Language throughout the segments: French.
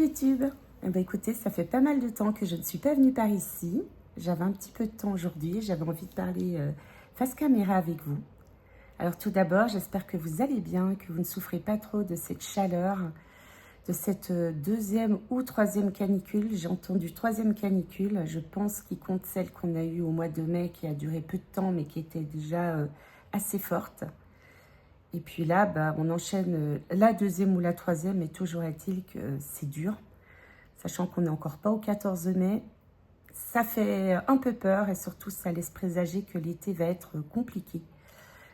YouTube. Eh ben, écoutez, ça fait pas mal de temps que je ne suis pas venue par ici. J'avais un petit peu de temps aujourd'hui. J'avais envie de parler face caméra avec vous. Alors tout d'abord, j'espère que vous allez bien, que vous ne souffrez pas trop de cette chaleur, de cette deuxième ou troisième canicule. J'ai entendu troisième canicule. Je pense qu'il compte celle qu'on a eue au mois de mai, qui a duré peu de temps, mais qui était déjà assez forte. Et puis là, bah, on enchaîne la deuxième ou la troisième, et toujours est-il que c'est dur. Sachant qu'on n'est encore pas au 14 mai, ça fait un peu peur et surtout ça laisse présager que l'été va être compliqué.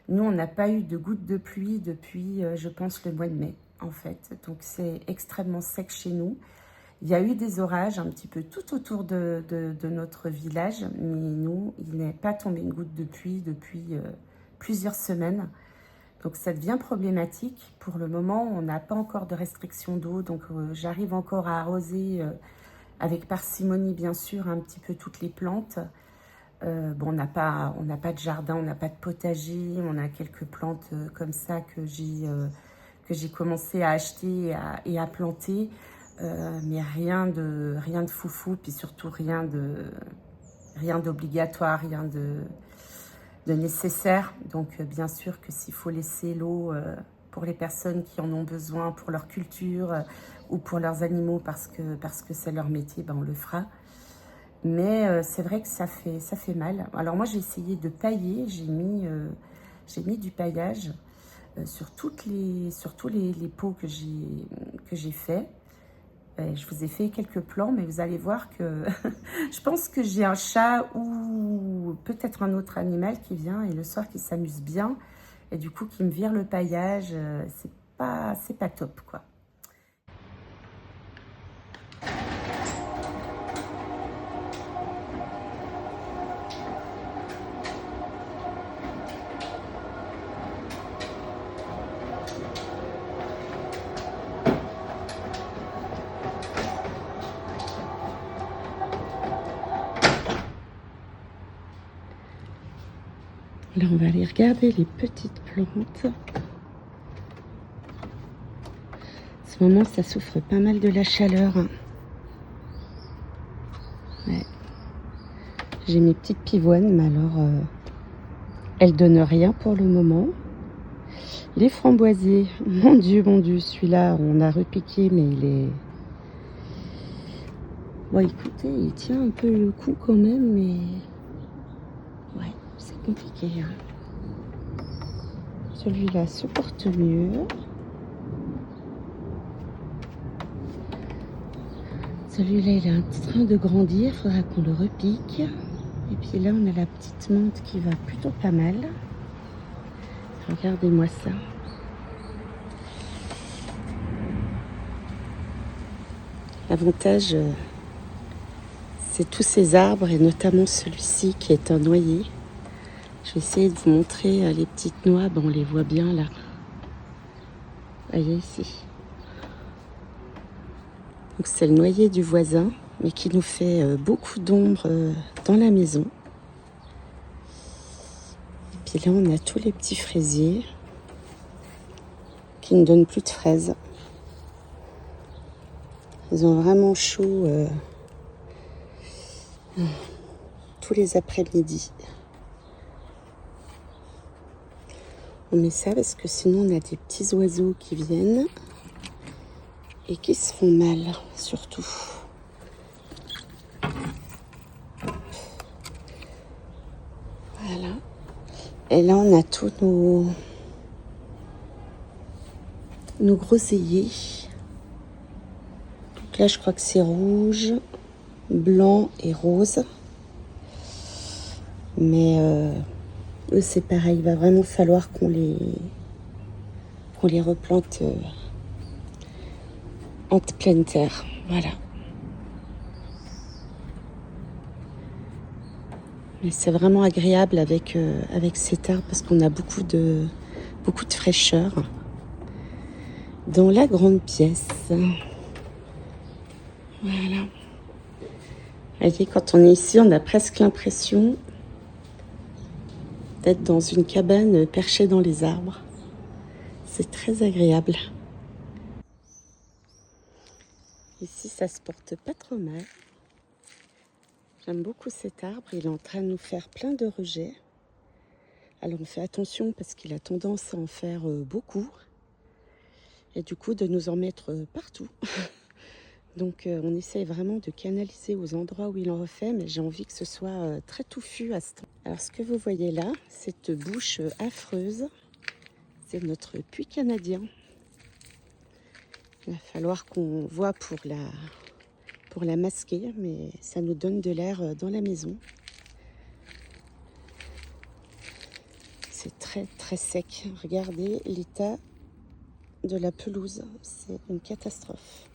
Nous, on n'a pas eu de gouttes de pluie depuis, je pense, le mois de mai, en fait. Donc c'est extrêmement sec chez nous. Il y a eu des orages un petit peu tout autour de notre village, mais nous, il n'est pas tombé une goutte de pluie depuis plusieurs semaines. Donc ça devient problématique. Pour le moment, on n'a pas encore de restriction d'eau, donc j'arrive encore à arroser avec parcimonie, bien sûr, un petit peu toutes les plantes. Bon, on n'a pas de jardin, on n'a pas de potager, on a quelques plantes comme ça que j'ai commencé à acheter et à planter, mais rien de foufou, puis surtout rien d'obligatoire, rien de nécessaire. Donc bien sûr que s'il faut laisser l'eau pour les personnes qui en ont besoin pour leur culture ou pour leurs animaux parce que c'est leur métier, ben on le fera. Mais c'est vrai que ça fait mal. Alors moi j'ai essayé de pailler, j'ai mis du paillage sur tous les pots que j'ai fait. Je vous ai fait quelques plans, mais vous allez voir que je pense que j'ai un chat ou peut-être un autre animal qui vient et le soir qui s'amuse bien et du coup qui me vire le paillage. C'est pas top, quoi. Là, on va aller regarder les petites plantes. En ce moment, ça souffre pas mal de la chaleur. Ouais. J'ai mes petites pivoines, mais alors, elles donnent rien pour le moment. Les framboisiers, mon Dieu, celui-là, on a repiqué, mais il est... Bon, écoutez, il tient un peu le coup quand même, mais... Ouais, c'est compliqué. Hein. Celui-là se porte mieux. Celui-là, il est en train de grandir, il faudra qu'on le repique. Et puis là, on a la petite menthe qui va plutôt pas mal. Regardez-moi ça. L'avantage, c'est tous ces arbres, et notamment celui-ci qui est un noyer. Je vais essayer de vous montrer les petites noix. Bon, on les voit bien là. Voyez ici. Donc c'est le noyer du voisin, mais qui nous fait beaucoup d'ombre dans la maison. Et puis là, on a tous les petits fraisiers qui ne donnent plus de fraises. Ils ont vraiment chaud tous les après-midi. On met ça parce que sinon on a des petits oiseaux qui viennent et qui se font mal, surtout. Voilà. Et là, on a tous nos groseilliers. Donc là, je crois que c'est rouge, blanc et rose. Mais eux, c'est pareil. Il va vraiment falloir qu'on les replante en pleine terre. Voilà. Mais c'est vraiment agréable avec cet arbre parce qu'on a beaucoup de fraîcheur dans la grande pièce. Voilà. Vous voyez, quand on est ici, on a presque l'impression d'être dans une cabane perchée dans les arbres. C'est très agréable. Ici, ça se porte pas trop mal. J'aime beaucoup cet arbre. Il est en train de nous faire plein de rejets. Alors, on fait attention parce qu'il a tendance à en faire beaucoup. Et du coup, de nous en mettre partout. Donc, on essaye vraiment de canaliser aux endroits où il en refait. Mais j'ai envie que ce soit très touffu à ce temps. Alors, ce que vous voyez là, cette bouche affreuse, c'est notre puits canadien. Il va falloir qu'on voit pour la masquer, mais ça nous donne de l'air dans la maison. C'est très très sec. Regardez l'état de la pelouse, c'est une catastrophe.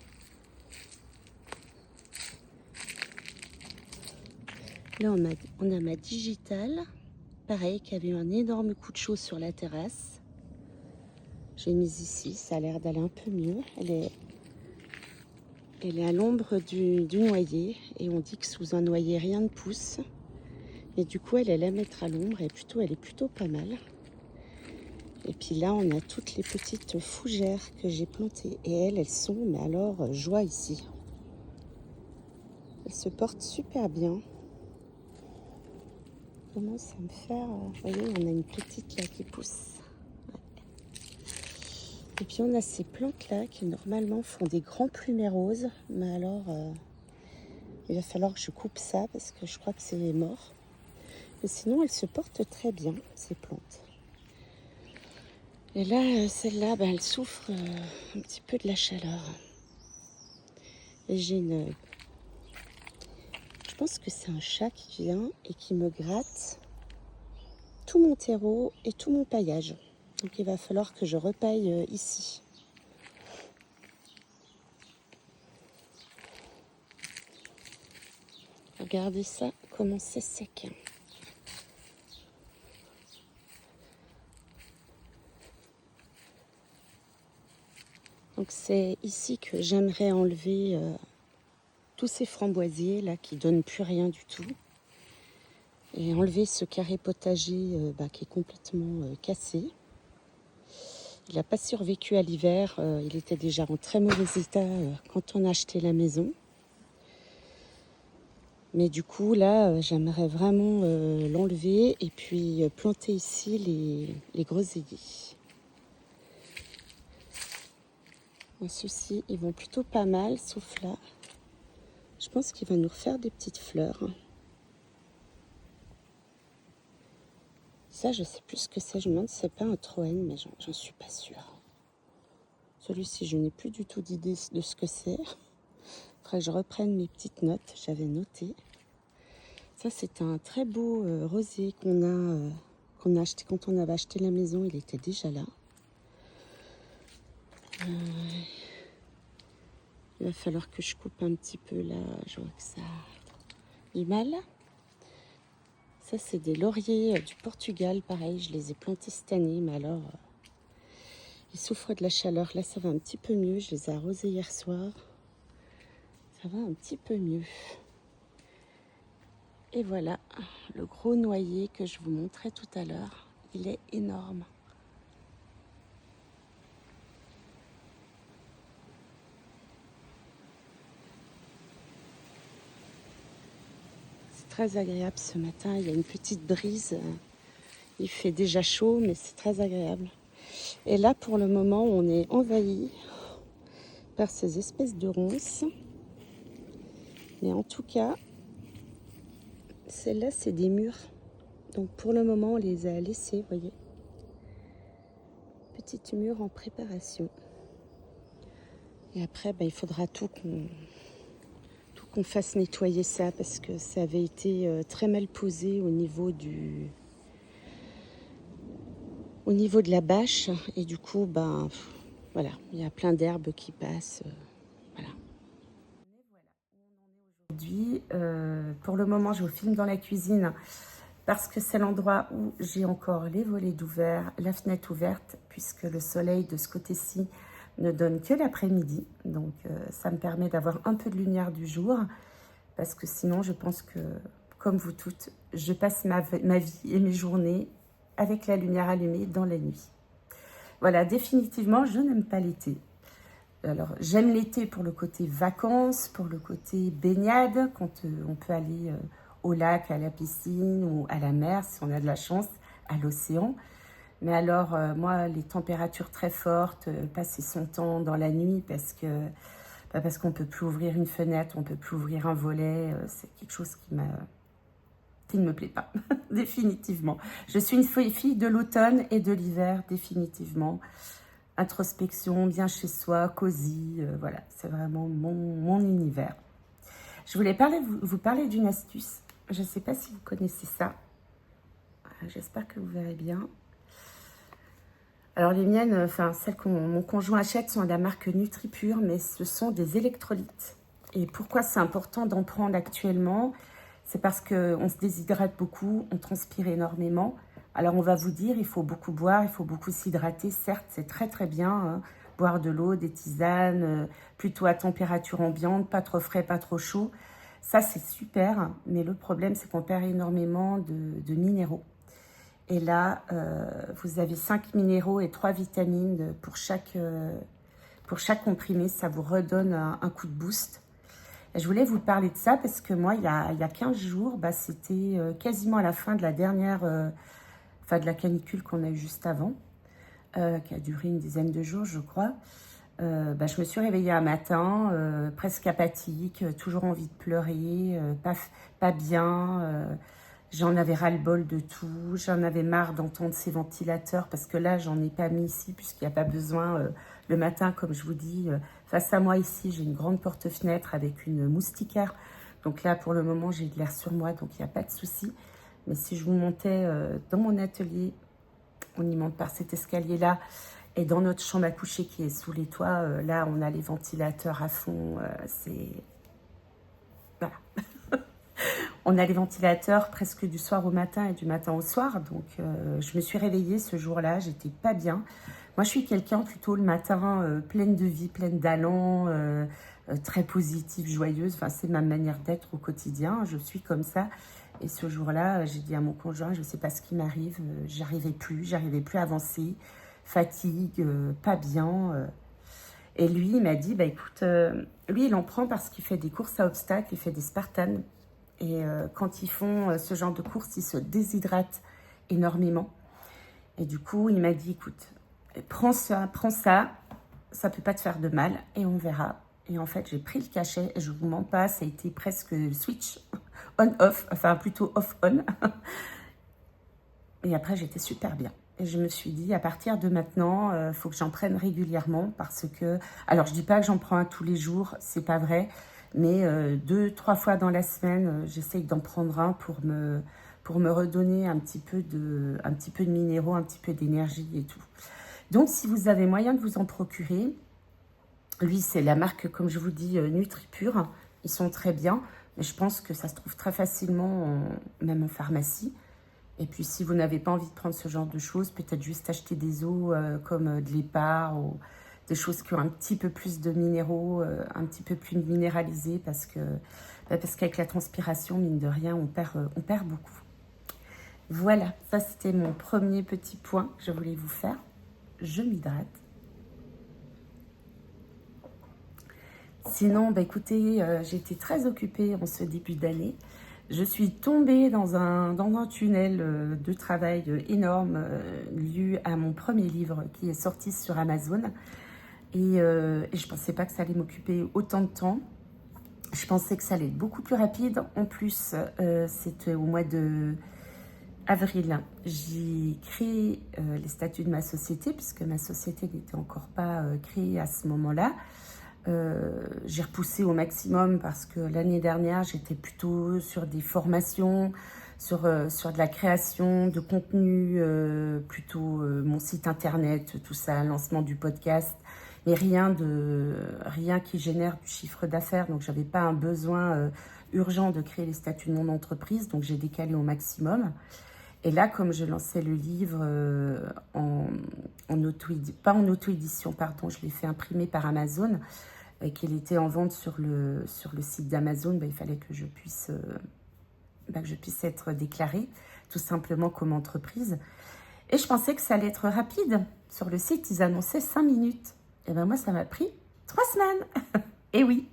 Là on a ma digitale, pareil, qui avait eu un énorme coup de chaud sur la terrasse. J'ai mise ici, ça a l'air d'aller un peu mieux. Elle est à l'ombre du noyer, et on dit que sous un noyer rien ne pousse. Et du coup elle est à mettre à l'ombre, et elle est plutôt pas mal. Et puis là on a toutes les petites fougères que j'ai plantées, et elles sont, mais alors joie ici. Elles se portent super bien. Commence à me faire... vous voyez, on a une petite là qui pousse. Ouais. Et puis on a ces plantes là qui normalement font des grands plumets roses. Mais alors, il va falloir que je coupe ça parce que je crois que c'est mort. Mais sinon, elles se portent très bien, ces plantes. Et là, celle-là, elle souffre un petit peu de la chaleur. Et j'ai une... Je pense que c'est un chat qui vient et qui me gratte tout mon terreau et tout mon paillage. Donc il va falloir que je repaille ici. Regardez ça, comment c'est sec. Donc c'est ici que j'aimerais enlever tous ces framboisiers là qui donnent plus rien du tout. Et enlever ce carré potager qui est complètement cassé. Il n'a pas survécu à l'hiver, il était déjà en très mauvais état quand on a acheté la maison. Mais du coup là, j'aimerais vraiment l'enlever et puis planter ici les groseilliers. Ceux-ci, ils vont plutôt pas mal, sauf là. Je pense qu'il va nous refaire des petites fleurs. Ça, je sais plus ce que c'est. Je me demande si c'est pas un troène, mais j'en suis pas sûre. Celui-ci, je n'ai plus du tout d'idée de ce que c'est. Il faudrait que je reprenne mes petites notes. J'avais noté. Ça, c'est un très beau rosier qu'on a acheté quand on avait acheté la maison. Il était déjà là. Il va falloir que je coupe un petit peu là. Je vois que ça a du mal. Ça, c'est des lauriers du Portugal. Pareil, je les ai plantés cette année. Mais alors, ils souffrent de la chaleur. Là, ça va un petit peu mieux. Je les ai arrosés hier soir. Ça va un petit peu mieux. Et voilà, le gros noyer que je vous montrais tout à l'heure. Il est énorme. C'est très agréable ce matin. Il y a une petite brise. Il fait déjà chaud, mais c'est très agréable. Et là, pour le moment, on est envahi par ces espèces de ronces. Mais en tout cas, celles-là, c'est des mûres. Donc pour le moment, on les a laissées, vous voyez. Petites mûres en préparation. Et après, il faudra tout qu'on fasse nettoyer ça parce que ça avait été très mal posé au niveau de la bâche. Et du coup, voilà, il y a plein d'herbes qui passent. Voilà. Aujourd'hui, pour le moment, je vous filme dans la cuisine parce que c'est l'endroit où j'ai encore les volets d'ouvert, la fenêtre ouverte, puisque le soleil de ce côté-ci ne donne que l'après-midi. Donc, ça me permet d'avoir un peu de lumière du jour, parce que sinon, je pense que, comme vous toutes, je passe ma vie et mes journées avec la lumière allumée dans la nuit. Voilà, définitivement, je n'aime pas l'été. Alors, j'aime l'été pour le côté vacances, pour le côté baignade, quand on peut aller au lac, à la piscine ou à la mer, si on a de la chance, à l'océan. Mais alors, moi, les températures très fortes, passer son temps dans la nuit parce qu'on ne peut plus ouvrir une fenêtre, on ne peut plus ouvrir un volet, c'est quelque chose qui ne me plaît pas, définitivement. Je suis une fille de l'automne et de l'hiver, définitivement. Introspection, bien chez soi, cosy, voilà, c'est vraiment mon univers. Je voulais vous parler d'une astuce. Je ne sais pas si vous connaissez ça. J'espère que vous verrez bien. Alors les miennes, enfin celles que mon conjoint achète sont de la marque NutriPure, mais ce sont des électrolytes. Et pourquoi c'est important d'en prendre actuellement? C'est parce qu'on se déshydrate beaucoup, on transpire énormément. Alors on va vous dire, il faut beaucoup boire, il faut beaucoup s'hydrater. Certes, c'est très très bien, hein, boire de l'eau, des tisanes, plutôt à température ambiante, pas trop frais, pas trop chaud. Ça c'est super, mais le problème c'est qu'on perd énormément de minéraux. Et là, vous avez 5 minéraux et 3 vitamines pour chaque comprimé. Ça vous redonne un coup de boost. Et je voulais vous parler de ça parce que moi, il y a 15 jours, bah, c'était quasiment à la fin de la dernière, de la canicule qu'on a eue juste avant, qui a duré une dizaine de jours, je crois. Je me suis réveillée un matin, presque apathique, toujours envie de pleurer, pas bien. J'en avais ras-le-bol de tout. J'en avais marre d'entendre ces ventilateurs parce que là, j'en ai pas mis ici puisqu'il n'y a pas besoin. Le matin, comme je vous dis, face à moi ici, j'ai une grande porte-fenêtre avec une moustiquaire. Donc là, pour le moment, j'ai de l'air sur moi, donc il n'y a pas de souci. Mais si je vous montais dans mon atelier, on y monte par cet escalier-là, et dans notre chambre à coucher qui est sous les toits, là, on a les ventilateurs à fond. Voilà. On a les ventilateurs presque du soir au matin et du matin au soir. Donc, je me suis réveillée ce jour-là. J'étais pas bien. Moi, je suis quelqu'un plutôt le matin pleine de vie, pleine d'allant, très positive, joyeuse. Enfin, c'est ma manière d'être au quotidien. Je suis comme ça. Et ce jour-là, j'ai dit à mon conjoint, je ne sais pas ce qui m'arrive. J'arrivais plus à avancer. Fatigue, pas bien. Et lui, il m'a dit, bah écoute, lui, il en prend parce qu'il fait des courses à obstacles, il fait des Spartans. Et quand ils font ce genre de courses, ils se déshydratent énormément. Et du coup, il m'a dit, écoute, prends ça, ça peut pas te faire de mal et on verra. Et en fait, j'ai pris le cachet et je vous mens pas, ça a été presque switch on-off, enfin plutôt off-on. Et après, j'étais super bien. Et je me suis dit, à partir de maintenant, il faut que j'en prenne régulièrement parce que... Alors, je dis pas que j'en prends un tous les jours, c'est pas vrai. Mais 2-3 fois dans la semaine, j'essaye d'en prendre un pour me redonner un petit peu de minéraux, un petit peu d'énergie et tout. Donc, si vous avez moyen de vous en procurer, lui, c'est la marque, comme je vous dis, NutriPure. Ils sont très bien, mais je pense que ça se trouve très facilement, même en pharmacie. Et puis, si vous n'avez pas envie de prendre ce genre de choses, peut-être juste acheter des eaux comme de l'Épar ou des choses qui ont un petit peu plus de minéraux, un petit peu plus minéralisés parce qu'avec la transpiration, mine de rien, on perd beaucoup. Voilà, ça c'était mon premier petit point que je voulais vous faire. Je m'hydrate. Sinon, bah écoutez, j'étais très occupée en ce début d'année. Je suis tombée dans un tunnel de travail énorme dû à mon premier livre qui est sorti sur Amazon. Et je ne pensais pas que ça allait m'occuper autant de temps. Je pensais que ça allait être beaucoup plus rapide. En plus, c'était au mois de avril. J'ai créé les statuts de ma société, puisque ma société n'était encore pas créée à ce moment-là. J'ai repoussé au maximum parce que l'année dernière, j'étais plutôt sur des formations, sur de la création de contenu, plutôt mon site internet, tout ça, lancement du podcast, mais rien qui génère du chiffre d'affaires. Donc, j'avais pas un besoin urgent de créer les statuts de mon entreprise, donc j'ai décalé au maximum. Et là, comme je lançais le livre pas en auto-édition, pardon, je l'ai fait imprimer par Amazon, et qu'il était en vente sur le site d'Amazon, il fallait que je puisse être déclarée, tout simplement comme entreprise. Et je pensais que ça allait être rapide. Sur le site, ils annonçaient 5 minutes. Et moi, ça m'a pris 3 semaines. Et oui,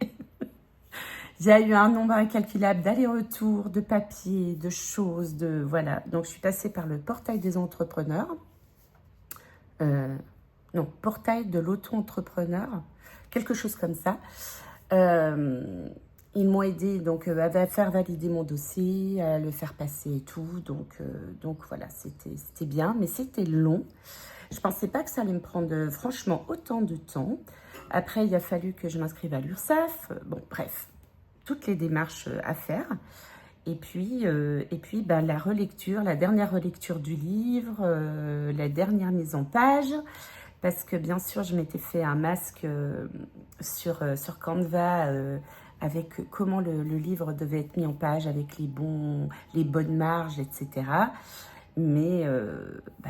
j'ai eu un nombre incalculable d'allers-retours, de papiers, de choses, de voilà. Donc, je suis passée par le portail des entrepreneurs. Non, portail de l'auto-entrepreneur, quelque chose comme ça. Ils m'ont aidé donc à faire valider mon dossier, à le faire passer et tout. Donc voilà, c'était bien, mais c'était long. Je ne pensais pas que ça allait me prendre franchement autant de temps. Après, il a fallu que je m'inscrive à l'URSSAF. Bon, bref, toutes les démarches à faire. Et puis bah, la relecture, la dernière relecture du livre, la dernière mise en page. Parce que bien sûr, je m'étais fait un masque sur Canva avec comment le livre devait être mis en page, avec les bonnes marges, etc. Mais bah,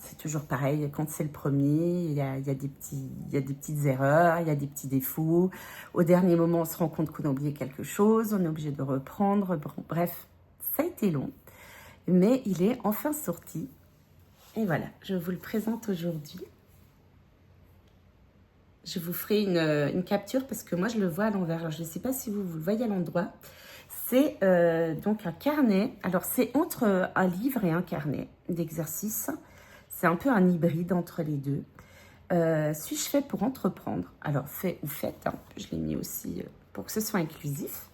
c'est toujours pareil, quand c'est le premier, il y a des petites erreurs, il y a des petits défauts. Au dernier moment, on se rend compte qu'on a oublié quelque chose, on est obligé de reprendre. Bon, bref, ça a été long, mais il est enfin sorti. Et voilà, je vous le présente aujourd'hui. Je vous ferai une capture parce que moi, je le vois à l'envers. Alors, je ne sais pas si vous le voyez à l'endroit. C'est donc un carnet. Alors, c'est entre un livre et un carnet d'exercice. C'est un peu un hybride entre les deux. Suis-je fait pour entreprendre? Alors, fait ou faites, hein, je l'ai mis aussi pour que ce soit inclusif.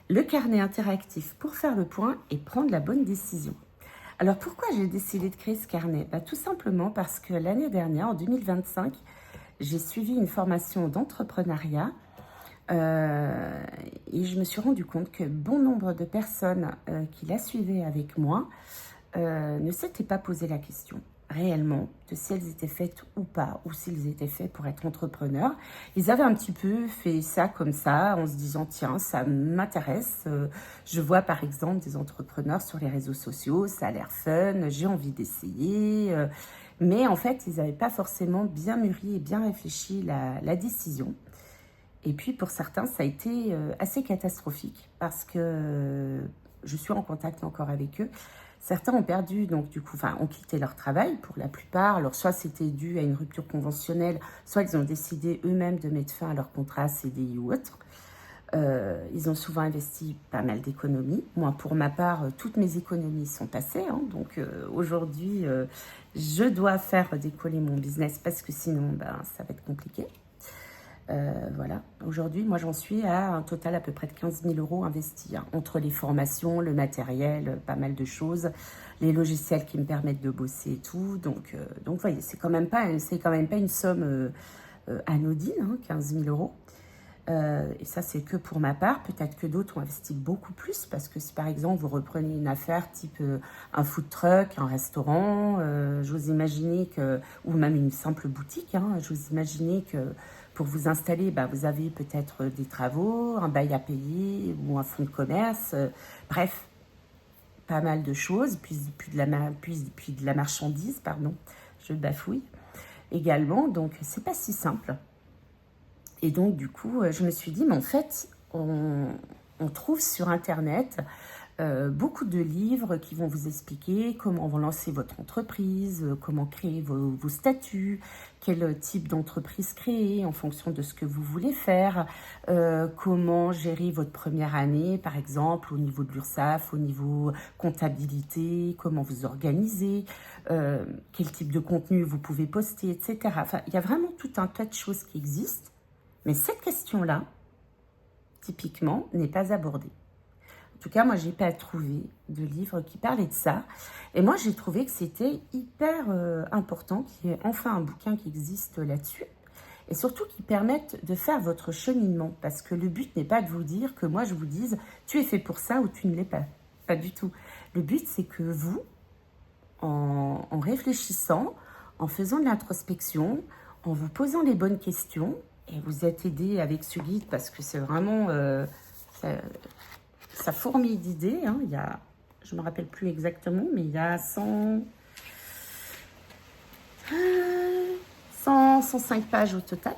Le carnet interactif pour faire le point et prendre la bonne décision. Alors, pourquoi j'ai décidé de créer ce carnet? Bah, tout simplement parce que l'année dernière, en 2025, j'ai suivi une formation d'entrepreneuriat et je me suis rendu compte que bon nombre de personnes qui la suivaient avec moi ne s'étaient pas posé la question réellement de si elles étaient faites ou pas, ou s'ils étaient faits pour être entrepreneurs. Ils avaient un petit peu fait ça comme ça, en se disant, tiens, ça m'intéresse. Je vois par exemple des entrepreneurs sur les réseaux sociaux, ça a l'air fun, j'ai envie d'essayer. Mais en fait, ils n'avaient pas forcément bien mûri et bien réfléchi la décision. Et puis pour certains, ça a été assez catastrophique parce que je suis en contact encore avec eux. Certains ont perdu, donc du coup, ont quitté leur travail pour la plupart. Alors soit c'était dû à une rupture conventionnelle, soit ils ont décidé eux-mêmes de mettre fin à leur contrat CDI ou autre. Ils ont souvent investi pas mal d'économies. Moi, pour ma part, toutes mes économies sont passées. Hein, donc aujourd'hui, je dois faire décoller mon business parce que sinon, ça va être compliqué. Voilà. Aujourd'hui, moi, j'en suis à un total à peu près de 15 000 € investis. Hein, entre les formations, le matériel, pas mal de choses, les logiciels qui me permettent de bosser et tout. Donc vous voyez, c'est quand même pas une somme anodine, hein, 15 000 €. Et ça, c'est que pour ma part. Peut-être que d'autres ont investi beaucoup plus parce que si, par exemple, vous reprenez une affaire type un food truck, un restaurant, j'ose imaginer que, ou même une simple boutique, hein, j'ose imaginer que pour vous installer, vous avez peut-être des travaux, un bail à payer ou un fonds de commerce. Bref, pas mal de choses. Puis de la marchandise, pardon, je bafouille également. Donc, c'est pas si simple. Et donc, du coup, je me suis dit, mais en fait, on trouve sur Internet beaucoup de livres qui vont vous expliquer comment vous lancer votre entreprise, comment créer vos statuts, quel type d'entreprise créer en fonction de ce que vous voulez faire, comment gérer votre première année, par exemple, au niveau de l'URSSAF, au niveau comptabilité, comment vous organiser, quel type de contenu vous pouvez poster, etc. Enfin, il y a vraiment tout un tas de choses qui existent. Mais cette question-là, typiquement, n'est pas abordée. En tout cas, moi, je n'ai pas trouvé de livre qui parlait de ça. Et moi, j'ai trouvé que c'était hyper important qu'il y ait enfin un bouquin qui existe là-dessus. Et surtout qui permette de faire votre cheminement. Parce que le but n'est pas de vous dire que moi, je vous dise « tu es fait pour ça » ou « tu ne l'es pas ». Pas du tout. Le but, c'est que vous, en réfléchissant, en faisant de l'introspection, en vous posant les bonnes questions, et vous êtes aidé avec ce guide parce que c'est vraiment... ça fourmille d'idées. Hein. Il y a, je ne me rappelle plus exactement, mais il y a 105 pages au total.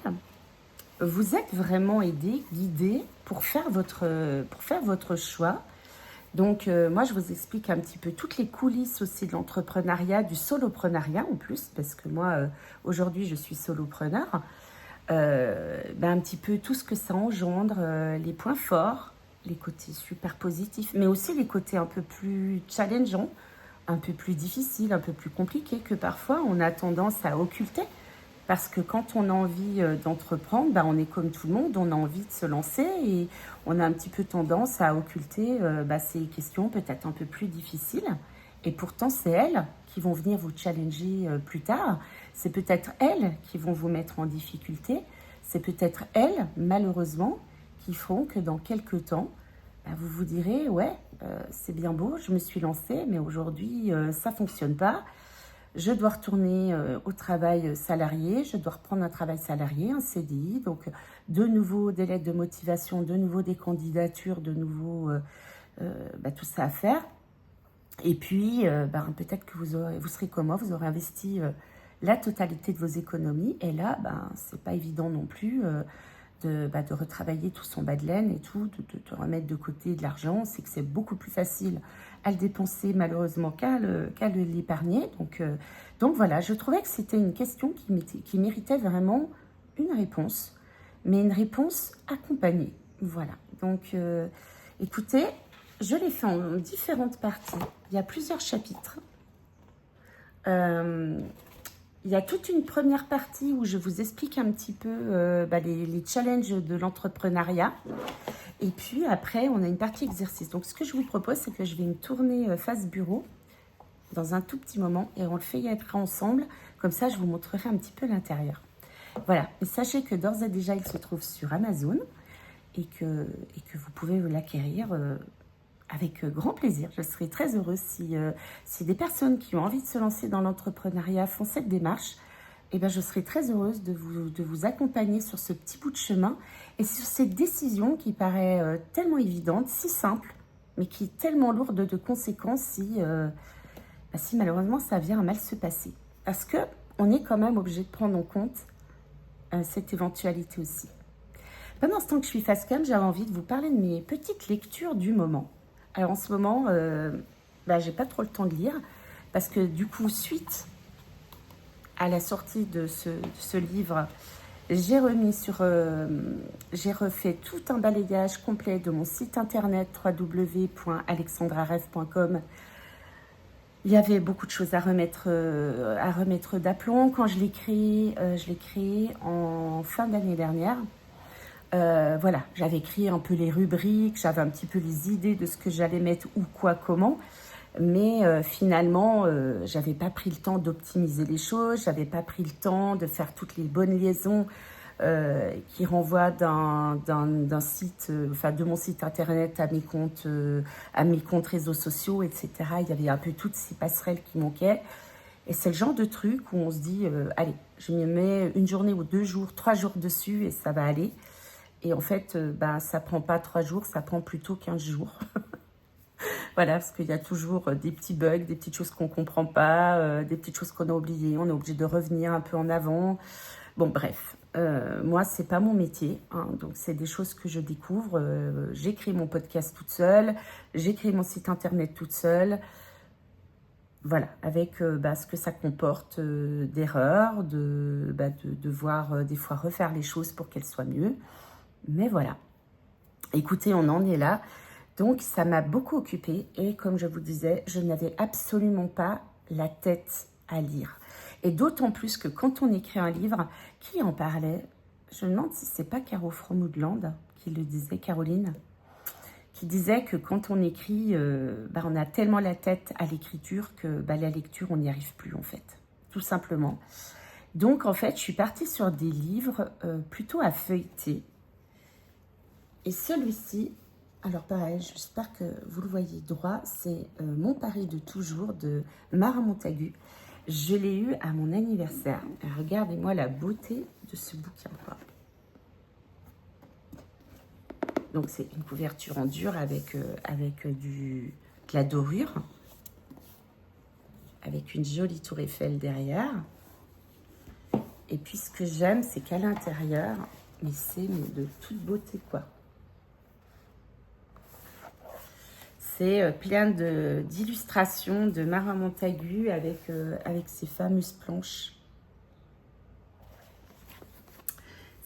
Vous êtes vraiment aidé, guidé pour faire votre choix. Donc, moi, je vous explique un petit peu toutes les coulisses aussi de l'entrepreneuriat, du soloprenariat en plus, parce que moi, aujourd'hui, je suis solopreneur. un petit peu tout ce que ça engendre, les points forts, les côtés super positifs, mais aussi les côtés un peu plus challengeants, un peu plus difficiles, un peu plus compliqués que parfois on a tendance à occulter. Parce que quand on a envie d'entreprendre, on est comme tout le monde, on a envie de se lancer et on a un petit peu tendance à occulter ces questions peut-être un peu plus difficiles. Et pourtant, c'est elles qui vont venir vous challenger plus tard. C'est peut-être elles qui vont vous mettre en difficulté. C'est peut-être elles, malheureusement, qui feront que dans quelques temps, vous vous direz, ouais, c'est bien beau, je me suis lancée, mais aujourd'hui, ça ne fonctionne pas. Je dois retourner au travail salarié, je dois reprendre un travail salarié, un CDI, donc de nouveau des lettres de motivation, de nouveau des candidatures, de nouveau tout ça à faire. Et puis, peut-être que vous serez comme moi, vous aurez investi la totalité de vos économies. Et là, c'est pas évident non plus de retravailler tout son bas de laine et tout, de remettre de côté de l'argent. C'est que c'est beaucoup plus facile à le dépenser malheureusement qu'à l'épargner. Donc voilà, je trouvais que c'était une question qui méritait vraiment une réponse, mais une réponse accompagnée. Voilà, donc écoutez, je l'ai fait en différentes parties. Il y a plusieurs chapitres. Il y a toute une première partie où je vous explique un petit peu les challenges de l'entrepreneuriat. Et puis après, on a une partie exercice. Donc ce que je vous propose, c'est que je vais me tourner face bureau dans un tout petit moment et on le fait être ensemble. Comme ça, je vous montrerai un petit peu l'intérieur. Voilà. Et sachez que d'ores et déjà, il se trouve sur Amazon et que vous pouvez l'acquérir avec grand plaisir. Je serai très heureuse si des personnes qui ont envie de se lancer dans l'entrepreneuriat font cette démarche. Je serai très heureuse de vous accompagner sur ce petit bout de chemin et sur cette décision qui paraît tellement évidente, si simple, mais qui est tellement lourde de conséquences si malheureusement ça vient à mal se passer. Parce qu'on est quand même obligé de prendre en compte cette éventualité aussi. Pendant ce temps que je suis face cam, j'avais envie de vous parler de mes petites lectures du moment. Alors en ce moment, j'ai pas trop le temps de lire parce que du coup, suite à la sortie de ce livre, j'ai refait tout un balayage complet de mon site internet www.alexandrareve.com. Il y avait beaucoup de choses à remettre d'aplomb. Quand je l'ai créé en fin d'année dernière. Voilà, j'avais écrit un peu les rubriques, j'avais un petit peu les idées de ce que j'allais mettre où, quoi, comment. Mais finalement, j'avais pas pris le temps d'optimiser les choses, j'avais pas pris le temps de faire toutes les bonnes liaisons qui renvoient d'un site, de mon site internet à mes comptes réseaux sociaux, etc. Il y avait un peu toutes ces passerelles qui manquaient. Et c'est le genre de truc où on se dit, allez, je me mets une journée ou 2 jours, 3 jours dessus et ça va aller. Et en fait, ça prend pas 3 jours, ça prend plutôt 15 jours. Voilà, parce qu'il y a toujours des petits bugs, des petites choses qu'on ne comprend pas, des petites choses qu'on a oubliées. On est obligé de revenir un peu en avant. Bon, bref, moi, c'est pas mon métier. Donc, c'est des choses que je découvre. J'écris mon podcast toute seule. J'écris mon site internet toute seule. Voilà, avec ce que ça comporte d'erreurs, de devoir des fois refaire les choses pour qu'elles soient mieux. Mais voilà, écoutez, on en est là. Donc, ça m'a beaucoup occupée et comme je vous disais, je n'avais absolument pas la tête à lire. Et d'autant plus que quand on écrit un livre, qui en parlait? Je me demande si c'est pas Caro Fromoodland qui le disait, Caroline, qui disait que quand on écrit, on a tellement la tête à l'écriture que la lecture, on n'y arrive plus en fait, tout simplement. Donc, en fait, je suis partie sur des livres plutôt à feuilleter. Et celui-ci, alors pareil, j'espère que vous le voyez droit, c'est Mon pari de toujours de Mara Montagu. Je l'ai eu à mon anniversaire. Regardez-moi la beauté de ce bouquin. Donc c'est une couverture en dur avec de la dorure, avec une jolie tour Eiffel derrière. Et puis ce que j'aime, c'est qu'à l'intérieur, mais c'est de toute beauté quoi. C'est plein d'illustrations de Mara Montagu avec ses fameuses planches.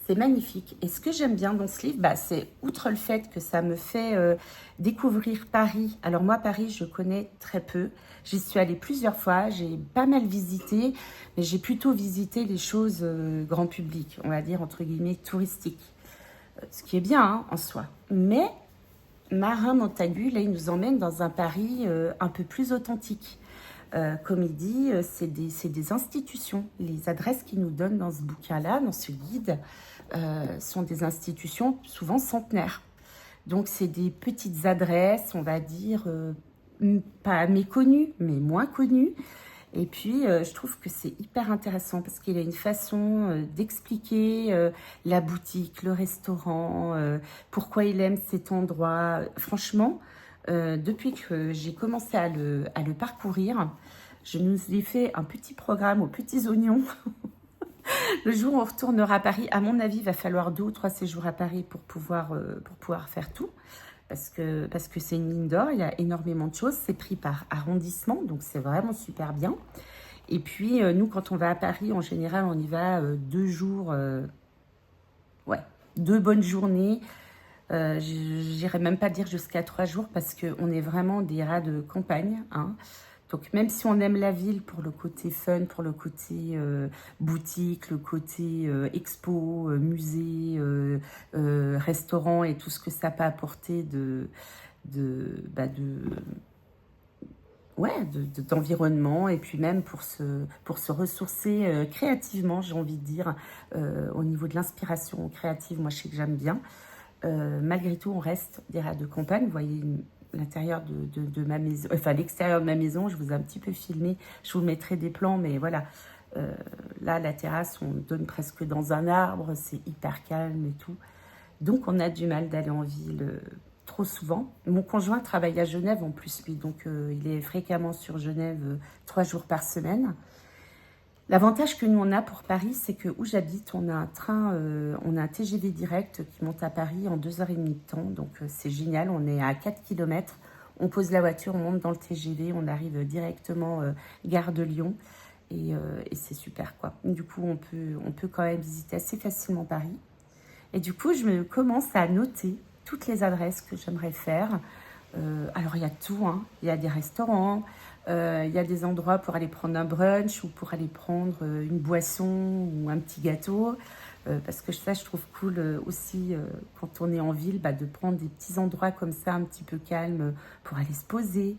C'est magnifique. Et ce que j'aime bien dans ce livre, c'est outre le fait que ça me fait découvrir Paris. Alors moi, Paris, je connais très peu. J'y suis allée plusieurs fois, j'ai pas mal visité, mais j'ai plutôt visité les choses grand public, on va dire entre guillemets touristiques. Ce qui est bien hein, en soi. Mais Marin Montagu, là, il nous emmène dans un Paris un peu plus authentique. Comme il dit, c'est des institutions. Les adresses qu'il nous donne dans ce bouquin-là, dans ce guide, sont des institutions souvent centenaires. Donc, c'est des petites adresses, on va dire, pas méconnues, mais moins connues. Et puis, je trouve que c'est hyper intéressant parce qu'il a une façon d'expliquer la boutique, le restaurant, pourquoi il aime cet endroit. Franchement, depuis que j'ai commencé à le parcourir, je nous ai fait un petit programme aux petits oignons. Le jour où on retournera à Paris, à mon avis, il va falloir 2 ou 3 séjours à Paris pour pouvoir faire tout. Parce que c'est une mine d'or, il y a énormément de choses. C'est pris par arrondissement, donc c'est vraiment super bien. Et puis, nous, quand on va à Paris, en général, on y va 2 jours, 2 bonnes journées. J'irais même pas dire jusqu'à 3 jours parce qu'on est vraiment des rats de campagne. Hein. Donc même si on aime la ville pour le côté fun, pour le côté boutique, le côté expo, musée, restaurant et tout ce que ça peut apporter d'environnement et puis même pour se ressourcer créativement, j'ai envie de dire, au niveau de l'inspiration créative, moi je sais que j'aime bien. Malgré tout, on reste des rats de campagne. Vous voyez l'intérieur de ma maison, enfin l'extérieur de ma maison, je vous ai un petit peu filmé. Je vous mettrai des plans, mais voilà. Là, la terrasse, on donne presque dans un arbre, c'est hyper calme et tout. Donc, on a du mal d'aller en ville trop souvent. Mon conjoint travaille à Genève en plus, lui, donc il est fréquemment sur Genève 3 jours par semaine. L'avantage que nous on a pour Paris, c'est que où j'habite, on a un TGV direct qui monte à Paris en 2h30 de temps. Donc c'est génial, on est à 4 km. On pose la voiture, on monte dans le TGV, on arrive directement gare de Lyon. Et c'est super quoi. Du coup, on peut quand même visiter assez facilement Paris. Et du coup, je commence à noter toutes les adresses que j'aimerais faire. Alors, il y a tout, hein. Il y a des restaurants, il y a des endroits pour aller prendre un brunch ou pour aller prendre une boisson ou un petit gâteau. Parce que ça, je trouve cool aussi, quand on est en ville, de prendre des petits endroits comme ça, un petit peu calmes, pour aller se poser.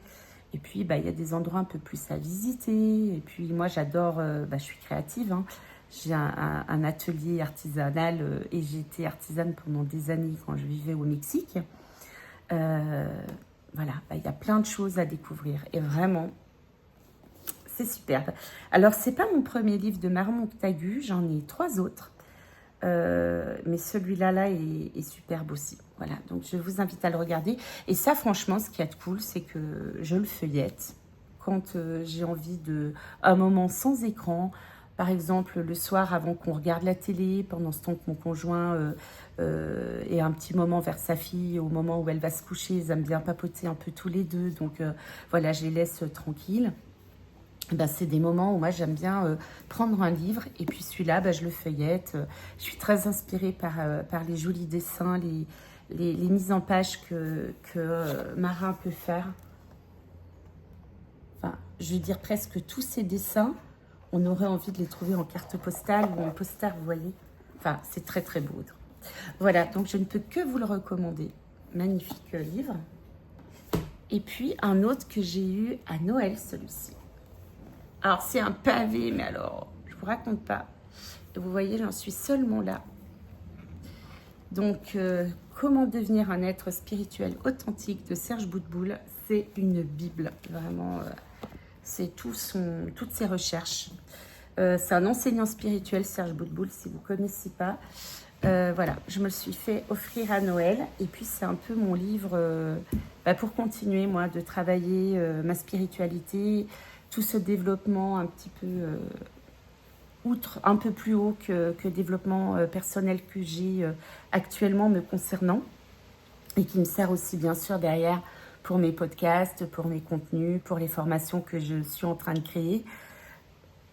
Et puis, il y a des endroits un peu plus à visiter. Et puis, moi, j'adore, je suis créative, hein. J'ai un atelier artisanal et j'ai été artisane pendant des années quand je vivais au Mexique. Voilà, il y a plein de choses à découvrir et vraiment, c'est superbe. Alors, c'est pas mon premier livre de Marin Montagu, j'en ai 3 autres, mais celui-là est superbe aussi. Voilà, donc je vous invite à le regarder. Et ça, franchement, ce qui est cool, c'est que je le feuillette quand j'ai envie un moment sans écran. Par exemple, le soir, avant qu'on regarde la télé, pendant ce temps que mon conjoint ait un petit moment vers sa fille, au moment où elle va se coucher, ils aiment bien papoter un peu tous les deux. Donc, voilà, je les laisse tranquilles. C'est des moments où moi, j'aime bien prendre un livre. Et puis celui-là, je le feuillette. Je suis très inspirée par les jolis dessins, les mises en page que Marin peut faire. Enfin, je veux dire presque tous ces dessins. On aurait envie de les trouver en carte postale ou en poster, vous voyez. Enfin, c'est très, très beau. Voilà, donc je ne peux que vous le recommander. Magnifique livre. Et puis, un autre que j'ai eu à Noël, celui-ci. Alors, c'est un pavé, mais alors, je ne vous raconte pas. Et vous voyez, j'en suis seulement là. Donc, comment devenir un être spirituel authentique de Serge Boutboul. C'est une bible, vraiment. C'est toutes ses recherches. C'est un enseignant spirituel, Serge Boutboul, si vous ne connaissez pas. Voilà, je me le suis fait offrir à Noël. Et puis, c'est un peu mon livre pour continuer, moi, de travailler ma spiritualité, tout ce développement un petit peu, un peu plus haut que développement personnel que j'ai actuellement me concernant. Et qui me sert aussi, bien sûr, derrière pour mes podcasts, pour mes contenus, pour les formations que je suis en train de créer.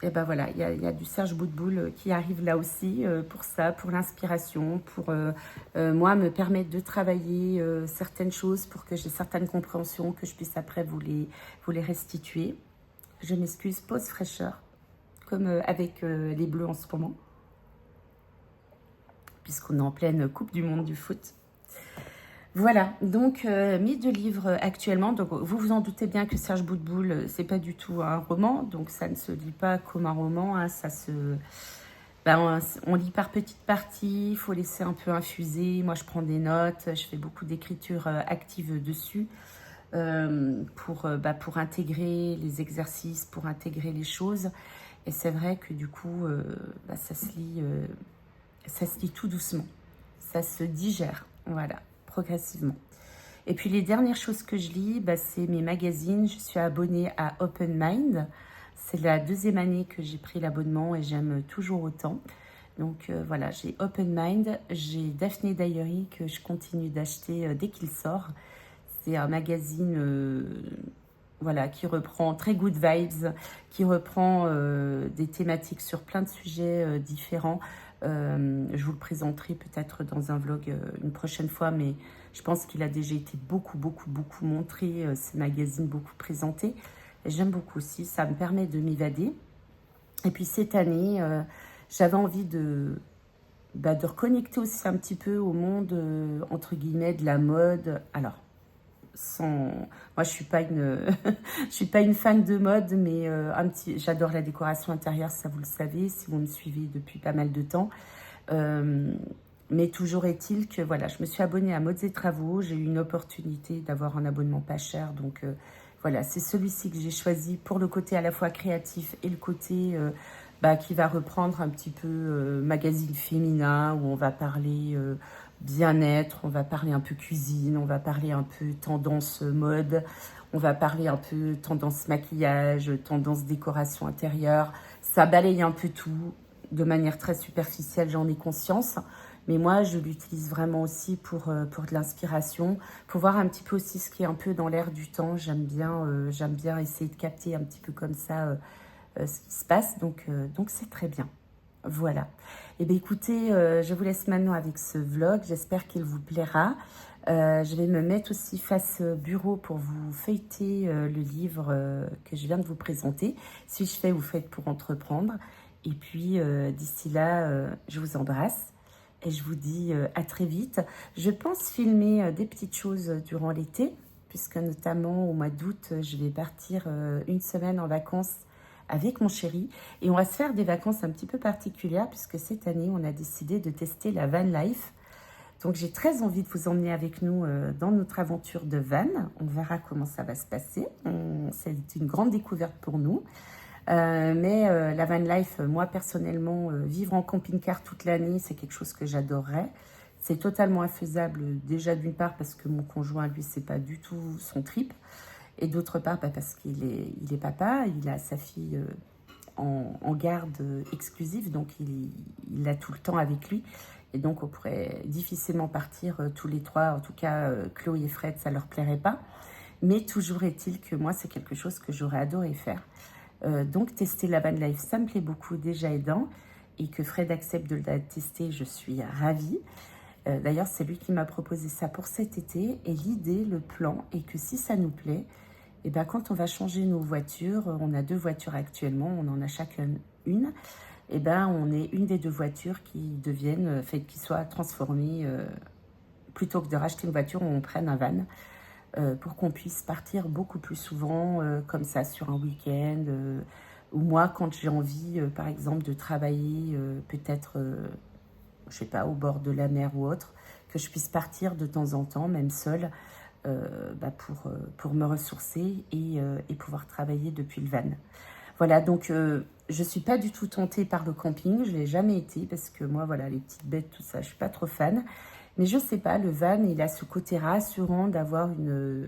et ben voilà, il y a du Serge Boutboul qui arrive là aussi pour ça, pour l'inspiration, pour moi me permettre de travailler certaines choses pour que j'ai certaines compréhensions, que je puisse après vous les restituer. Je m'excuse, pause fraîcheur, comme avec les Bleus en ce moment, puisqu'on est en pleine Coupe du Monde du foot. Voilà, donc mes 2 livres actuellement. Donc vous vous en doutez bien que Serge Boutboul, c'est pas du tout un roman, donc ça ne se lit pas comme un roman, hein, ça se... Ben, on lit par petites parties, il faut laisser un peu infuser. Moi, je prends des notes, je fais beaucoup d'écriture active dessus pour intégrer les exercices, pour intégrer les choses. Et c'est vrai que du coup, ça se lit tout doucement, ça se digère, voilà, progressivement. Et puis les dernières choses que je lis, c'est mes magazines. Je suis abonnée à Open Mind. C'est la 2e année que j'ai pris l'abonnement et j'aime toujours autant. Donc voilà, j'ai Open Mind, j'ai Daphné Diary que je continue d'acheter dès qu'il sort. C'est un magazine voilà, qui reprend très good vibes, qui reprend des thématiques sur plein de sujets différents. Je vous le présenterai peut-être dans un vlog une prochaine fois, mais je pense qu'il a déjà été beaucoup montré, ces magazines beaucoup présentés. J'aime beaucoup aussi, ça me permet de m'évader. Et puis cette année, j'avais envie de reconnecter aussi un petit peu au monde, entre guillemets, de la mode. Alors, moi je suis pas une je suis pas une fan de mode, mais j'adore la décoration intérieure, ça vous le savez si vous me suivez depuis pas mal de temps. Mais toujours est-il que voilà, je me suis abonnée à Modes et Travaux. J'ai eu une opportunité d'avoir un abonnement pas cher, donc voilà, c'est celui-ci que j'ai choisi pour le côté à la fois créatif et le côté qui va reprendre un petit peu magazine féminin, où on va parler bien-être, on va parler un peu cuisine, on va parler un peu tendance mode, on va parler un peu tendance maquillage, tendance décoration intérieure. Ça balaye un peu tout de manière très superficielle, j'en ai conscience. Mais moi, je l'utilise vraiment aussi pour de l'inspiration, pour voir un petit peu aussi ce qui est un peu dans l'air du temps. J'aime bien essayer de capter un petit peu comme ça ce qui se passe. Donc c'est très bien. Voilà. Eh bien, écoutez, je vous laisse maintenant avec ce vlog. J'espère qu'il vous plaira. Je vais me mettre aussi face bureau pour vous feuilleter le livre que je viens de vous présenter. Si je fais, vous faites pour entreprendre. Et puis, d'ici là, je vous embrasse. Et je vous dis à très vite. Je pense filmer des petites choses durant l'été, puisque notamment au mois d'août, je vais partir une semaine en vacances avec mon chéri. Et on va se faire des vacances un petit peu particulières, puisque cette année, on a décidé de tester la van life. Donc, j'ai très envie de vous emmener avec nous dans notre aventure de van. On verra comment ça va se passer. C'est une grande découverte pour nous. Mais la van life, moi personnellement, vivre en camping-car toute l'année, c'est quelque chose que j'adorerais. C'est totalement infaisable, déjà d'une part parce que mon conjoint, lui, c'est pas du tout son trip. Et d'autre part, parce qu'il est papa, il a sa fille en garde exclusive, donc il l'a tout le temps avec lui. Et donc on pourrait difficilement partir tous les 3, en tout cas Chloé et Fred, ça leur plairait pas. Mais toujours est-il que moi, c'est quelque chose que j'aurais adoré faire. Donc tester la van life, ça me plaît beaucoup, déjà aidant, et que Fred accepte de la tester, je suis ravie. D'ailleurs, c'est lui qui m'a proposé ça pour cet été, et l'idée, le plan, est que si ça nous plaît, et quand on va changer nos voitures, on a 2 voitures actuellement, on en a chacun une, et on est une des 2 voitures qui deviennent, qui soit transformée, plutôt que de racheter une voiture, on prenne un van, pour qu'on puisse partir beaucoup plus souvent comme ça sur un week-end ou moi quand j'ai envie par exemple de travailler peut-être je sais pas au bord de la mer ou autre, que je puisse partir de temps en temps même seule pour me ressourcer et pouvoir travailler depuis le van. Voilà, donc je suis pas du tout tentée par le camping, je l'ai jamais été parce que moi voilà, les petites bêtes tout ça, je suis pas trop fan. Mais je sais pas, le van, il a ce côté rassurant d'avoir une...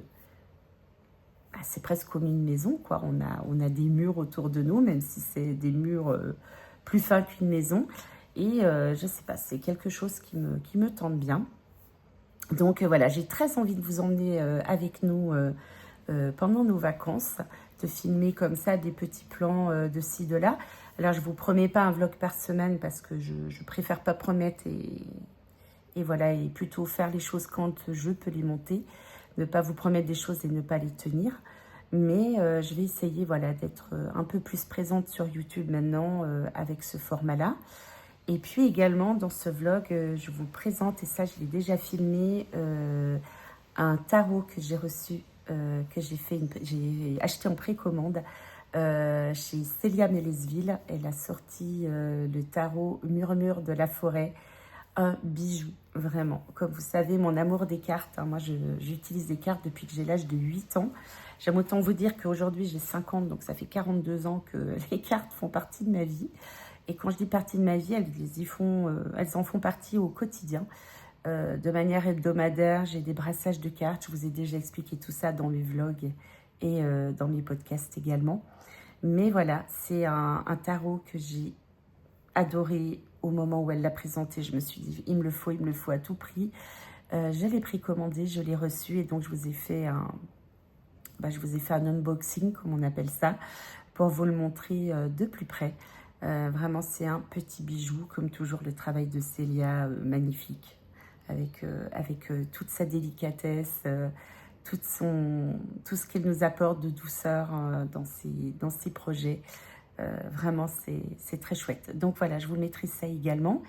c'est presque comme une maison, quoi. On a des murs autour de nous, même si c'est des murs plus fins qu'une maison. Et je sais pas, c'est quelque chose qui me tente bien. Donc voilà, j'ai très envie de vous emmener avec nous pendant nos vacances, de filmer comme ça des petits plans de ci, de là. Alors, je ne vous promets pas un vlog par semaine parce que je préfère pas promettre et voilà, et plutôt faire les choses quand je peux les monter. Ne pas vous promettre des choses et ne pas les tenir. Mais je vais essayer voilà, d'être un peu plus présente sur YouTube maintenant avec ce format-là. Et puis également, dans ce vlog, je vous présente, et ça, je l'ai déjà filmé, un tarot que j'ai reçu, que j'ai acheté en précommande chez Célia Mélesville. Elle a sorti le tarot Murmure de la forêt. Un bijou, vraiment. Comme vous savez, mon amour des cartes, hein, moi, j'utilise des cartes depuis que j'ai l'âge de 8 ans. J'aime autant vous dire qu'aujourd'hui, j'ai 50, donc ça fait 42 ans que les cartes font partie de ma vie. Et quand je dis partie de ma vie, elles en font partie au quotidien. De manière hebdomadaire, j'ai des brassages de cartes. Je vous ai déjà expliqué tout ça dans mes vlogs et dans mes podcasts également. Mais voilà, c'est un tarot que j'ai adoré au moment où elle l'a présenté. Je me suis dit, il me le faut à tout prix. Je l'ai précommandé, je l'ai reçu et donc je vous ai fait un unboxing, comme on appelle ça, pour vous le montrer de plus près. Vraiment, c'est un petit bijou, comme toujours, le travail de Célia, magnifique, avec toute sa délicatesse, tout ce qu'elle nous apporte de douceur dans ses projets. Vraiment, c'est très chouette. Donc voilà, je vous mettrai ça également.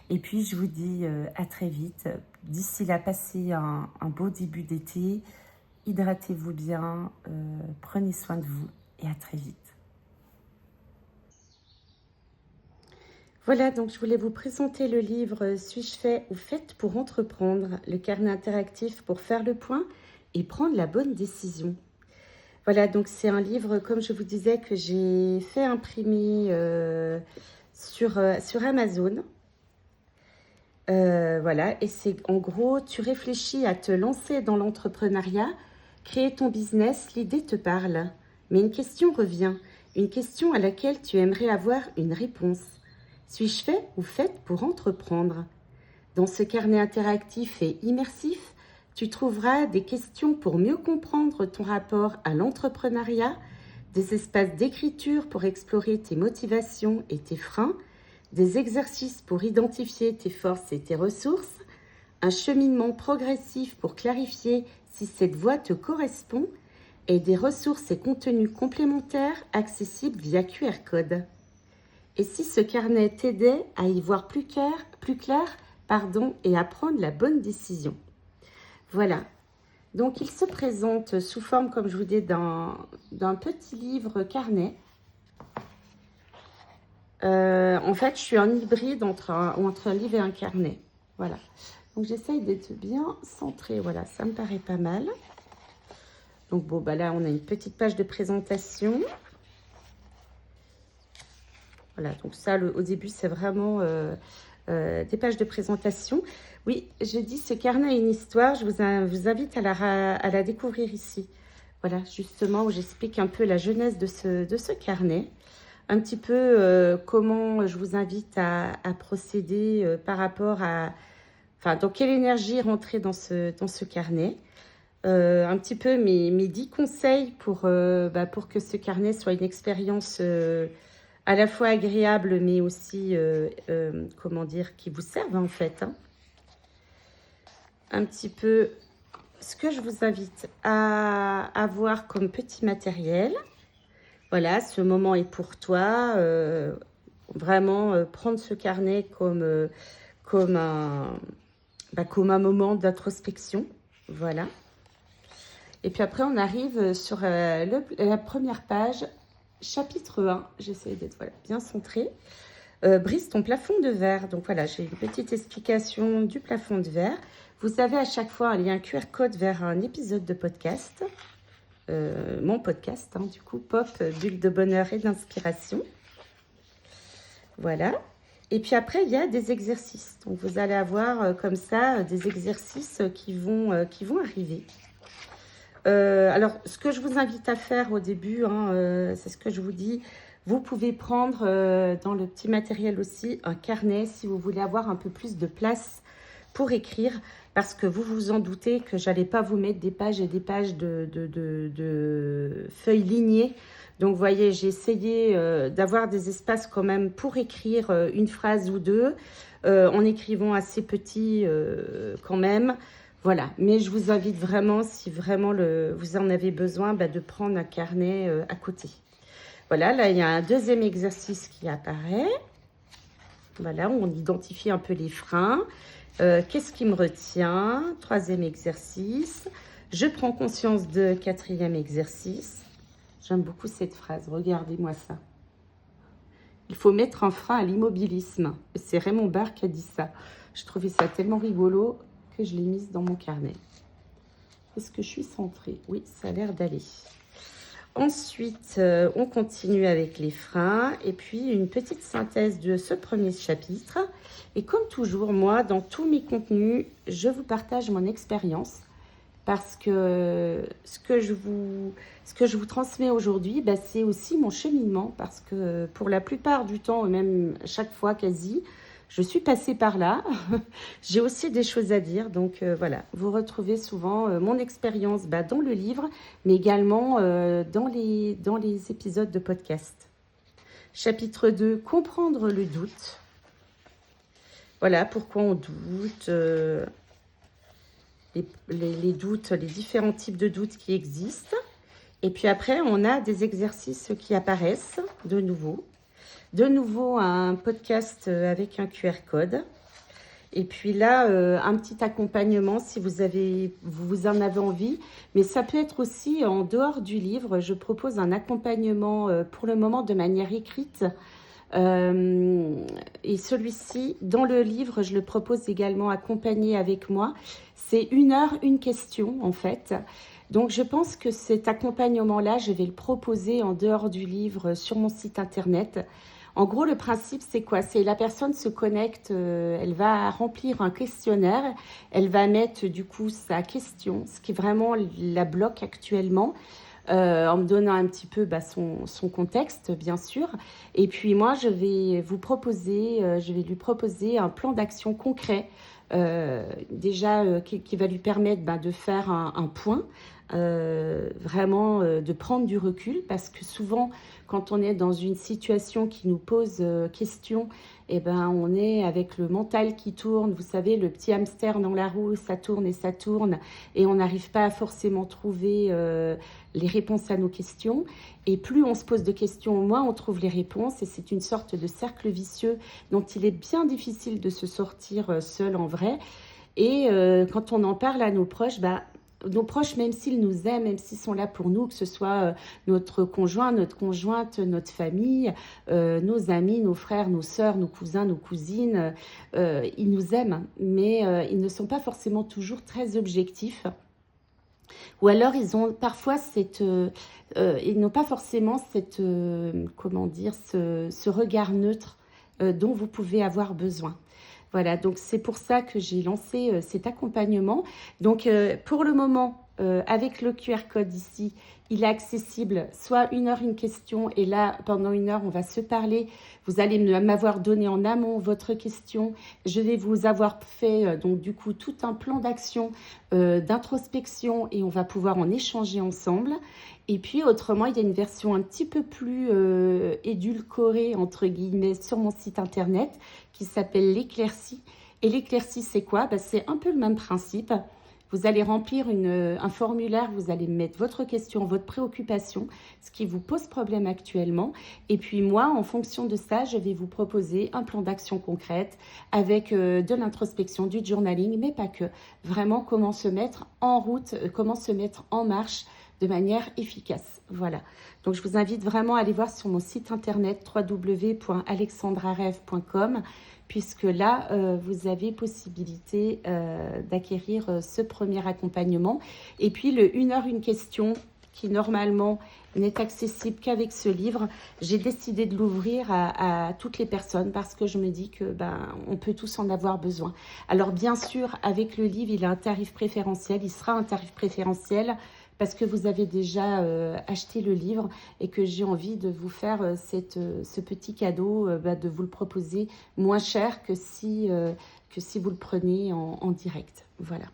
Et puis, je vous dis à très vite. D'ici là, passez un beau début d'été. Hydratez-vous bien, prenez soin de vous et à très vite. Voilà, donc je voulais vous présenter le livre « Suis-je fait ou faite pour entreprendre ?» Le carnet interactif pour faire le point et prendre la bonne décision. Voilà, donc c'est un livre, comme je vous disais, que j'ai fait imprimer sur Amazon. Voilà, et c'est en gros, tu réfléchis à te lancer dans l'entrepreneuriat, créer ton business, l'idée te parle. Mais une question revient, une question à laquelle tu aimerais avoir une réponse. Suis-je fait ou faite pour entreprendre? Dans ce carnet interactif et immersif, tu trouveras des questions pour mieux comprendre ton rapport à l'entrepreneuriat, des espaces d'écriture pour explorer tes motivations et tes freins, des exercices pour identifier tes forces et tes ressources, un cheminement progressif pour clarifier si cette voie te correspond et des ressources et contenus complémentaires accessibles via QR code. Et si ce carnet t'aidait à y voir plus clair, et à prendre la bonne décision. Voilà. Donc, il se présente sous forme, comme je vous dis, d'un petit livre carnet. En fait, je suis en hybride entre un livre et un carnet. Voilà. Donc, j'essaye d'être bien centrée. Voilà, ça me paraît pas mal. Donc, bon, bah là, on a une petite page de présentation. Voilà, donc ça, au début, c'est vraiment des pages de présentation. Oui, je dis, ce carnet a une histoire. Je vous invite à la découvrir ici. Voilà, justement, où j'explique un peu la genèse de ce carnet. Un petit peu comment je vous invite à procéder par rapport à... Enfin, dans quelle énergie rentrer dans ce carnet. Un petit peu mes 10 conseils pour que ce carnet soit une expérience... à la fois agréable, mais aussi, comment dire, qui vous servent en fait. Hein. Un petit peu ce que je vous invite à avoir comme petit matériel. Voilà, ce moment est pour toi. Vraiment, prendre ce carnet comme un moment d'introspection. Voilà. Et puis après, on arrive sur la première page. Chapitre 1, j'essaie d'être bien centrée. Brise ton plafond de verre. Donc voilà, j'ai une petite explication du plafond de verre. Vous avez à chaque fois un lien QR code vers un épisode de podcast. Mon podcast, hein, du coup, Pop, bulle de bonheur et d'inspiration. Voilà. Et puis après, il y a des exercices. Donc vous allez avoir comme ça des exercices qui vont arriver. Alors, ce que je vous invite à faire au début, hein, c'est ce que je vous dis, vous pouvez prendre dans le petit matériel aussi un carnet si vous voulez avoir un peu plus de place pour écrire. parce que vous vous en doutez que j'allais pas vous mettre des pages et des pages de feuilles lignées. Donc, vous voyez, j'ai essayé d'avoir des espaces quand même pour écrire une phrase ou deux, en écrivant assez petit quand même. Voilà, mais je vous invite vraiment, si vraiment vous en avez besoin, de prendre un carnet à côté. Voilà, là, il y a un deuxième exercice qui apparaît. Voilà, on identifie un peu les freins. Qu'est-ce qui me retient? Troisième exercice. Je prends conscience de quatrième exercice. J'aime beaucoup cette phrase. Regardez-moi ça. Il faut mettre un frein à l'immobilisme. C'est Raymond Barre qui a dit ça. Je trouvais ça tellement rigolo que je l'ai mise dans mon carnet. Est-ce que je suis centrée? Oui, ça a l'air d'aller. Ensuite, on continue avec les freins et puis une petite synthèse de ce premier chapitre. Et comme toujours, moi, dans tous mes contenus, je vous partage mon expérience parce que ce que je vous transmets aujourd'hui, c'est aussi mon cheminement parce que pour la plupart du temps, même chaque fois quasi, je suis passée par là. J'ai aussi des choses à dire. Donc voilà, vous retrouvez souvent mon expérience dans le livre, mais également dans les épisodes de podcast. Chapitre 2, comprendre le doute. Voilà, pourquoi on doute, les doutes, les différents types de doutes qui existent. Et puis après, on a des exercices qui apparaissent de nouveau. De nouveau, un podcast avec un QR code. Et puis là, un petit accompagnement si vous en avez envie. Mais ça peut être aussi en dehors du livre. Je propose un accompagnement pour le moment de manière écrite. Et celui-ci, dans le livre, je le propose également accompagné avec moi. C'est 1 heure, une question en fait. Donc je pense que cet accompagnement-là, je vais le proposer en dehors du livre sur mon site internet. En gros, le principe, c'est quoi? C'est la personne se connecte, elle va remplir un questionnaire, elle va mettre du coup sa question, ce qui vraiment la bloque actuellement, en me donnant un petit peu son contexte, bien sûr. Et puis moi, je vais lui proposer un plan d'action concret, déjà qui va lui permettre de faire un point, vraiment de prendre du recul, parce que souvent, quand on est dans une situation qui nous pose question, on est avec le mental qui tourne, vous savez, le petit hamster dans la roue, ça tourne, et on n'arrive pas à forcément trouver les réponses à nos questions. Et plus on se pose de questions, moins on trouve les réponses, et c'est une sorte de cercle vicieux dont il est bien difficile de se sortir seul en vrai. Et quand on en parle à nos proches, même s'ils nous aiment, même s'ils sont là pour nous, que ce soit notre conjoint, notre conjointe, notre famille, nos amis, nos frères, nos sœurs, nos cousins, nos cousines, ils nous aiment, mais ils ne sont pas forcément toujours très objectifs. Ou alors ils ont parfois ils n'ont pas forcément ce regard neutre dont vous pouvez avoir besoin. Voilà, donc c'est pour ça que j'ai lancé cet accompagnement. Donc pour le moment, avec le QR code ici, il est accessible soit 1 heure une question, et là pendant 1 heure on va se parler. Vous allez m'avoir donné en amont votre question. Je vais vous avoir fait donc du coup tout un plan d'action, d'introspection, et on va pouvoir en échanger ensemble. Et puis autrement, il y a une version un petit peu plus édulcorée entre guillemets sur mon site internet qui s'appelle l'éclaircie. Et l'éclaircie, c'est quoi? C'est un peu le même principe. Vous allez remplir un formulaire, vous allez mettre votre question, votre préoccupation, ce qui vous pose problème actuellement. Et puis moi, en fonction de ça, je vais vous proposer un plan d'action concrète avec de l'introspection, du journaling, mais pas que. Vraiment, comment se mettre en route, comment se mettre en marche de manière efficace. Voilà. Donc, je vous invite vraiment à aller voir sur mon site internet www.alexandrareve.com, puisque là, vous avez possibilité d'acquérir ce premier accompagnement. Et puis, le 1 heure, une question, qui normalement n'est accessible qu'avec ce livre, j'ai décidé de l'ouvrir à toutes les personnes parce que je me dis que on peut tous en avoir besoin. Alors, bien sûr, avec le livre, il a un tarif préférentiel, il sera un tarif préférentiel parce que vous avez déjà acheté le livre et que j'ai envie de vous faire ce petit cadeau, de vous le proposer moins cher que si que si vous le prenez en direct. Voilà.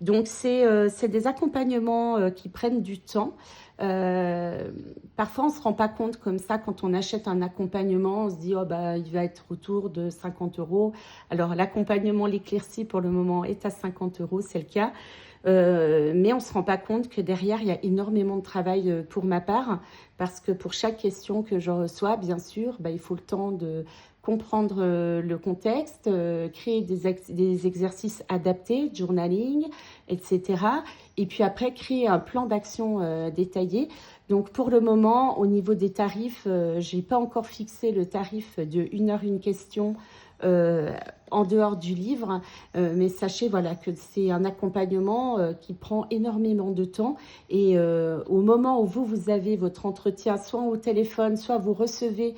Donc, c'est des accompagnements qui prennent du temps. Parfois, on ne se rend pas compte comme ça quand on achète un accompagnement. On se dit, oh, bah, il va être autour de 50 euros. Alors, l'accompagnement L'Éclaircie, pour le moment, est à 50 euros, c'est le cas. Mais on ne se rend pas compte que derrière, il y a énormément de travail pour ma part. Parce que pour chaque question que je reçois, bien sûr, bah, il faut le temps de comprendre le contexte, créer des exercices adaptés, journaling, etc. Et puis après, créer un plan d'action détaillé. Donc pour le moment, au niveau des tarifs, je n'ai pas encore fixé le tarif de 1 heure une question en dehors du livre. Mais sachez voilà, que c'est un accompagnement qui prend énormément de temps. Et au moment où vous avez votre entretien, soit au téléphone, soit vous recevez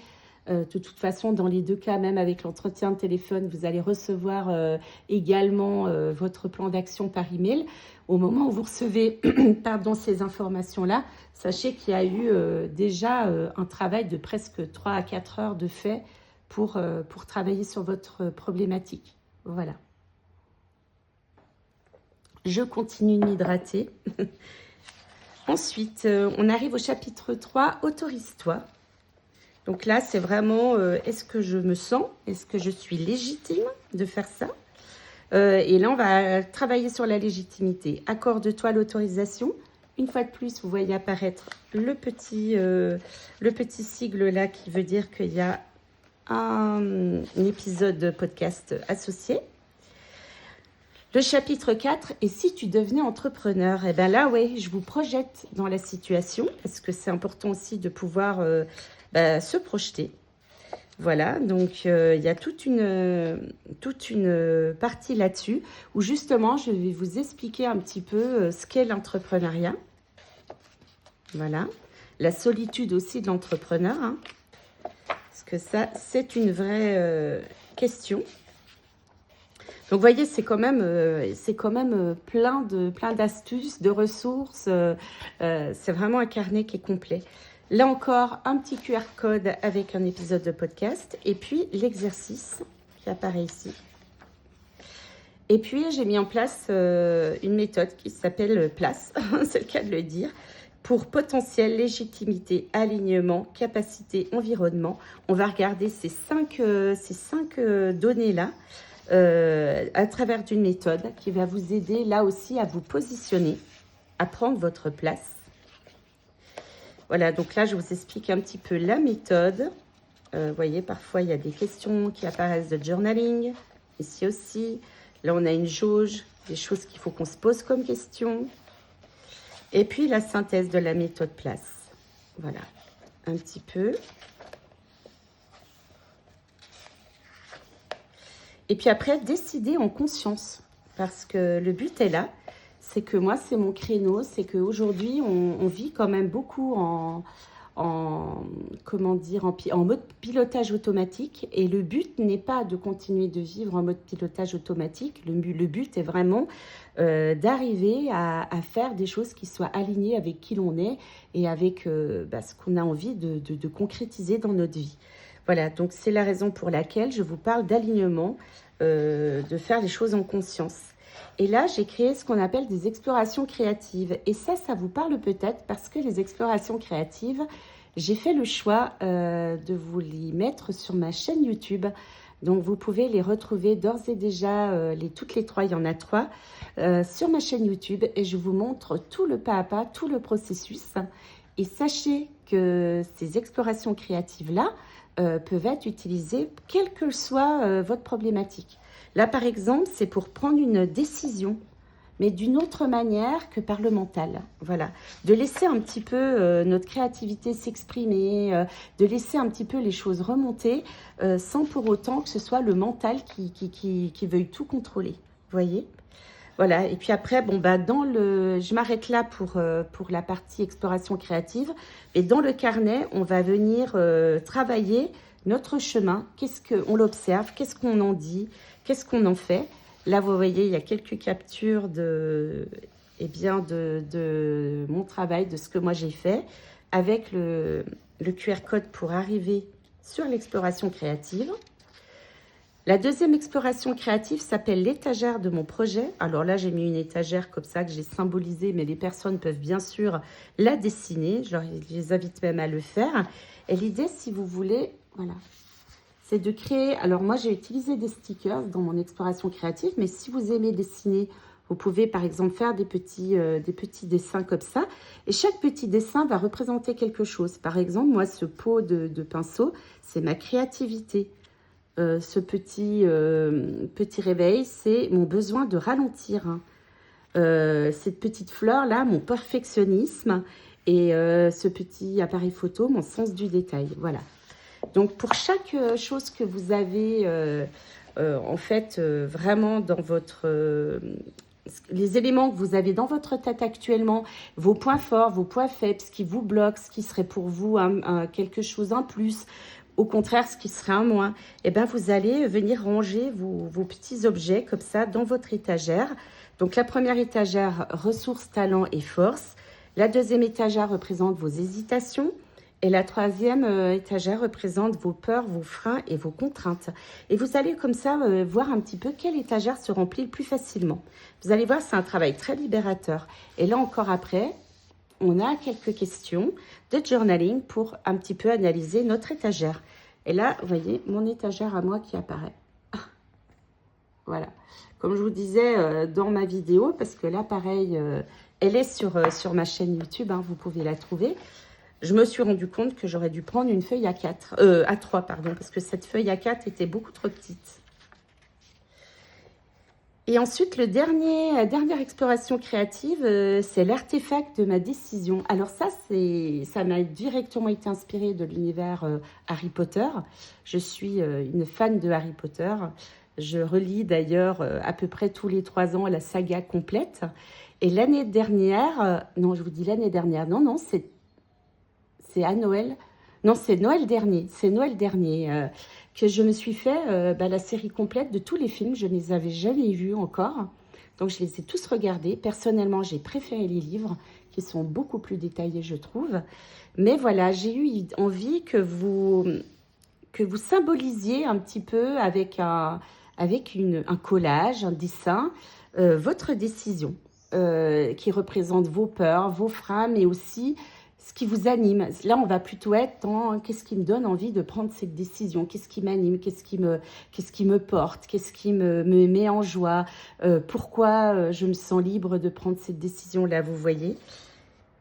de toute façon, dans les deux cas, même avec l'entretien de téléphone, vous allez recevoir également votre plan d'action par email. Au moment où vous recevez pardon, ces informations-là, sachez qu'il y a eu déjà un travail de presque 3 à 4 heures de fait pour travailler sur votre problématique. Voilà. Je continue de m'hydrater. Ensuite, on arrive au chapitre 3, Autorise-toi. Donc là, c'est vraiment, est-ce que je me sens, est-ce que je suis légitime de faire ça et là, on va travailler sur la légitimité. Accorde-toi l'autorisation. Une fois de plus, vous voyez apparaître le petit sigle là qui veut dire qu'il y a un épisode de podcast associé. Le chapitre 4, et si tu devenais entrepreneur? Et bien là, oui, je vous projette dans la situation parce que c'est important aussi de pouvoir se projeter. Voilà, donc il y a toute une partie là-dessus où justement je vais vous expliquer un petit peu ce qu'est l'entrepreneuriat. Voilà, la solitude aussi de l'entrepreneur, hein, parce que ça c'est une vraie question. Donc vous voyez, c'est quand même plein d'astuces, de ressources. C'est vraiment un carnet qui est complet. Là encore, un petit QR code avec un épisode de podcast. Et puis, l'exercice qui apparaît ici. Et puis, j'ai mis en place une méthode qui s'appelle PLACE, c'est le cas de le dire, pour potentiel, légitimité, alignement, capacité, environnement. On va regarder ces cinq données-là à travers d'une méthode qui va vous aider là aussi à vous positionner, à prendre votre place. Voilà, donc là, je vous explique un petit peu la méthode. Vous voyez, parfois, il y a des questions qui apparaissent de journaling. Ici aussi. Là, on a une jauge, des choses qu'il faut qu'on se pose comme question. Et puis, la synthèse de la méthode place. Voilà, un petit peu. Et puis après, décider en conscience. Parce que le but est là. C'est que moi, c'est mon créneau, c'est qu'aujourd'hui, on vit quand même beaucoup en mode pilotage automatique. Et le but n'est pas de continuer de vivre en mode pilotage automatique. Le but est vraiment d'arriver à faire des choses qui soient alignées avec qui l'on est et avec ce qu'on a envie de concrétiser dans notre vie. Voilà, donc c'est la raison pour laquelle je vous parle d'alignement, de faire les choses en conscience. Et là, j'ai créé ce qu'on appelle des explorations créatives. Et ça vous parle peut-être parce que les explorations créatives, j'ai fait le choix de vous les mettre sur ma chaîne YouTube. Donc, vous pouvez les retrouver d'ores et déjà, toutes les 3, il y en a 3, sur ma chaîne YouTube. Et je vous montre tout le pas à pas, tout le processus. Et sachez que ces explorations créatives-là peuvent être utilisées quelle que soit votre problématique. Là, par exemple, c'est pour prendre une décision, mais d'une autre manière que par le mental. Voilà, de laisser un petit peu notre créativité s'exprimer, de laisser un petit peu les choses remonter, sans pour autant que ce soit le mental qui veuille tout contrôler. Vous voyez ? Voilà, et puis après, je m'arrête là pour la partie exploration créative. Et dans le carnet, on va venir travailler notre chemin. Qu'est-ce qu'on l'observe? Qu'est-ce qu'on en dit? Qu'est-ce qu'on en fait? Là, vous voyez, il y a quelques captures de mon travail, de ce que moi j'ai fait, avec le QR code pour arriver sur l'exploration créative. La deuxième exploration créative s'appelle l'étagère de mon projet. Alors là, j'ai mis une étagère comme ça que j'ai symbolisée, mais les personnes peuvent bien sûr la dessiner. Je les invite même à le faire. Et l'idée, si vous voulez, voilà, c'est de créer... Alors moi, j'ai utilisé des stickers dans mon exploration créative, mais si vous aimez dessiner, vous pouvez par exemple faire des petits dessins comme ça. Et chaque petit dessin va représenter quelque chose. Par exemple, moi, ce pot de pinceau, c'est ma créativité. Ce petit réveil, c'est mon besoin de ralentir. Cette petite fleur-là, mon perfectionnisme. Et ce petit appareil photo, mon sens du détail. Voilà. Donc, pour chaque chose que vous avez, en fait, vraiment dans votre... les éléments que vous avez dans votre tête actuellement, vos points forts, vos points faibles, ce qui vous bloque, ce qui serait pour vous quelque chose en plus, au contraire, ce qui serait un moins, eh ben, vous allez venir ranger vos petits objets comme ça dans votre étagère. Donc, la première étagère, ressources, talents et forces. La deuxième étagère représente vos hésitations. Et la troisième étagère représente vos peurs, vos freins et vos contraintes. Et vous allez comme ça voir un petit peu quelle étagère se remplit le plus facilement. Vous allez voir, c'est un travail très libérateur. Et là encore après, on a quelques questions de journaling pour un petit peu analyser notre étagère. Et là, vous voyez, mon étagère à moi qui apparaît. Voilà. Comme je vous disais dans ma vidéo, parce que là, pareil, elle est sur ma chaîne YouTube, hein, vous pouvez la trouver. Je me suis rendu compte que j'aurais dû prendre une feuille A3, pardon, parce que cette feuille A4 était beaucoup trop petite. Et ensuite, la dernière exploration créative, c'est l'artefact de ma décision. Alors ça m'a directement été inspiré de l'univers Harry Potter. Je suis une fan de Harry Potter. Je relis d'ailleurs à peu près tous les 3 ans la saga complète. Et l'année dernière, non, je vous dis l'année dernière, non, c'est à Noël. Non, c'est Noël dernier. C'est Noël dernier que je me suis fait la série complète de tous les films. Je ne les avais jamais vus encore. Donc, je les ai tous regardés. Personnellement, j'ai préféré les livres qui sont beaucoup plus détaillés, je trouve. Mais voilà, j'ai eu envie que vous symbolisiez un petit peu avec un collage, un dessin, votre décision qui représente vos peurs, vos freins, mais aussi ce qui vous anime. Là, on va plutôt être dans qu'est-ce qui me donne envie de prendre cette décision, qu'est-ce qui m'anime, qu'est-ce qui me porte, qu'est-ce qui me met en joie, pourquoi je me sens libre de prendre cette décision-là, vous voyez.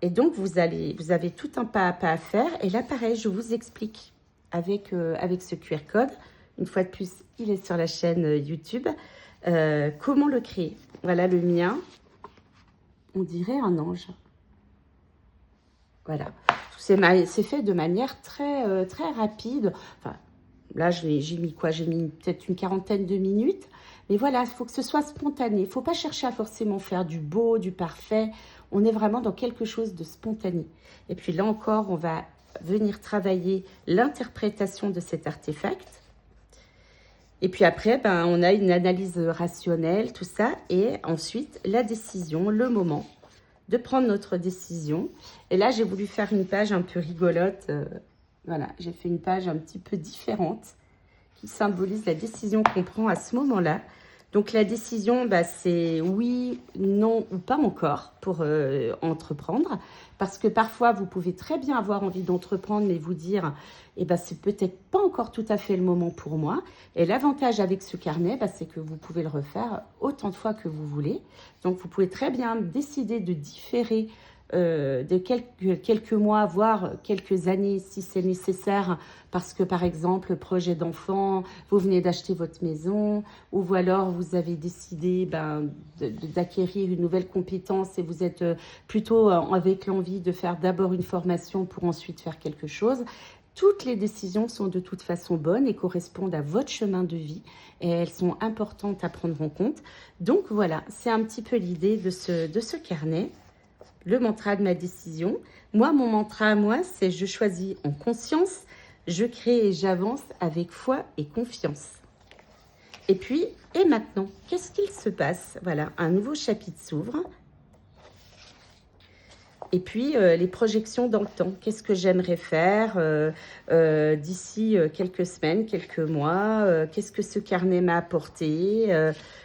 Et donc, vous avez tout un pas à pas à faire. Et là, pareil, je vous explique avec ce QR code. Une fois de plus, il est sur la chaîne YouTube. Comment le créer. Voilà le mien. On dirait un ange. Voilà, c'est fait de manière très, très rapide. Enfin, là, j'ai mis quoi? J'ai mis peut-être une 40aine de minutes. Mais voilà, il faut que ce soit spontané. Il ne faut pas chercher à forcément faire du beau, du parfait. On est vraiment dans quelque chose de spontané. Et puis là encore, on va venir travailler l'interprétation de cet artefact. Et puis après, on a une analyse rationnelle, tout ça. Et ensuite, la décision, le moment de prendre notre décision. Et là, j'ai voulu faire une page un peu rigolote. Voilà, j'ai fait une page un petit peu différente qui symbolise la décision qu'on prend à ce moment-là. Donc, la décision, c'est oui, non ou pas encore pour entreprendre. Parce que parfois, vous pouvez très bien avoir envie d'entreprendre, mais vous dire, c'est peut-être pas encore tout à fait le moment pour moi. Et l'avantage avec ce carnet, c'est que vous pouvez le refaire autant de fois que vous voulez. Donc, vous pouvez très bien décider de différer de quelques mois, voire quelques années si c'est nécessaire, parce que par exemple, projet d'enfant, vous venez d'acheter votre maison, ou alors vous avez décidé d'acquérir une nouvelle compétence et vous êtes plutôt avec l'envie de faire d'abord une formation pour ensuite faire quelque chose. Toutes les décisions sont de toute façon bonnes et correspondent à votre chemin de vie et elles sont importantes à prendre en compte. Donc voilà, c'est un petit peu l'idée de ce carnet. Le mantra de ma décision. Moi, mon mantra à moi, c'est je choisis en conscience, je crée et j'avance avec foi et confiance. Et puis, et maintenant, qu'est-ce qu'il se passe? Voilà, un nouveau chapitre s'ouvre. Et puis, les projections dans le temps. Qu'est-ce que j'aimerais faire d'ici quelques semaines, quelques mois qu'est-ce que ce carnet m'a apporté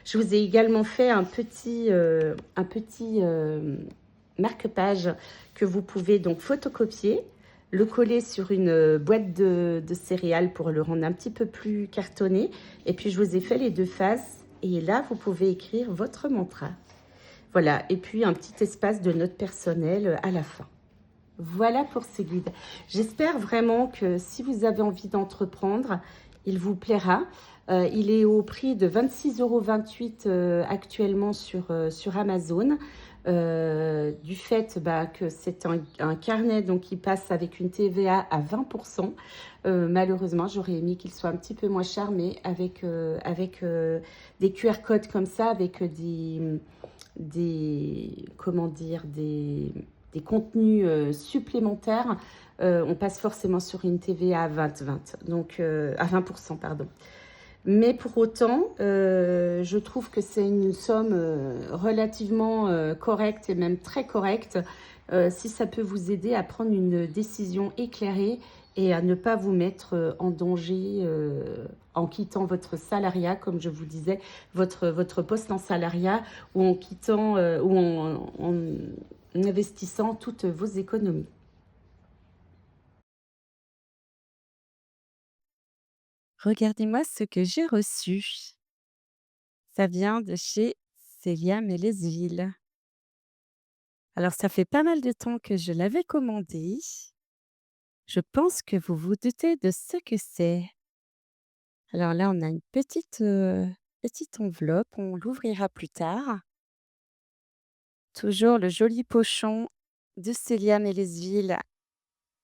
Je vous ai également fait un petit marque-page que vous pouvez donc photocopier, le coller sur une boîte de céréales pour le rendre un petit peu plus cartonné. Et puis, je vous ai fait les deux faces. Et là, vous pouvez écrire votre mantra. Voilà, et puis un petit espace de notes personnelles à la fin. Voilà pour ce guide. J'espère vraiment que si vous avez envie d'entreprendre, il vous plaira. Il est au prix de 26,28 € actuellement sur Amazon. Du fait que c'est un carnet donc, qui passe avec une TVA à 20%. Malheureusement, j'aurais aimé qu'il soit un petit peu moins cher, mais avec des QR codes comme ça, avec comment dire, des contenus supplémentaires, on passe forcément sur une TVA à 20, donc à 20%, pardon. Mais pour autant, je trouve que c'est une somme relativement correcte et même très correcte si ça peut vous aider à prendre une décision éclairée et à ne pas vous mettre en danger en quittant votre salariat, comme je vous disais, votre poste en salariat ou en quittant ou en investissant toutes vos économies. Regardez-moi ce que j'ai reçu. Ça vient de chez Célia Mélesville. Alors, ça fait pas mal de temps que je l'avais commandé. Je pense que vous vous doutez de ce que c'est. Alors là, on a une petite enveloppe, on l'ouvrira plus tard. Toujours le joli pochon de Célia Mélesville,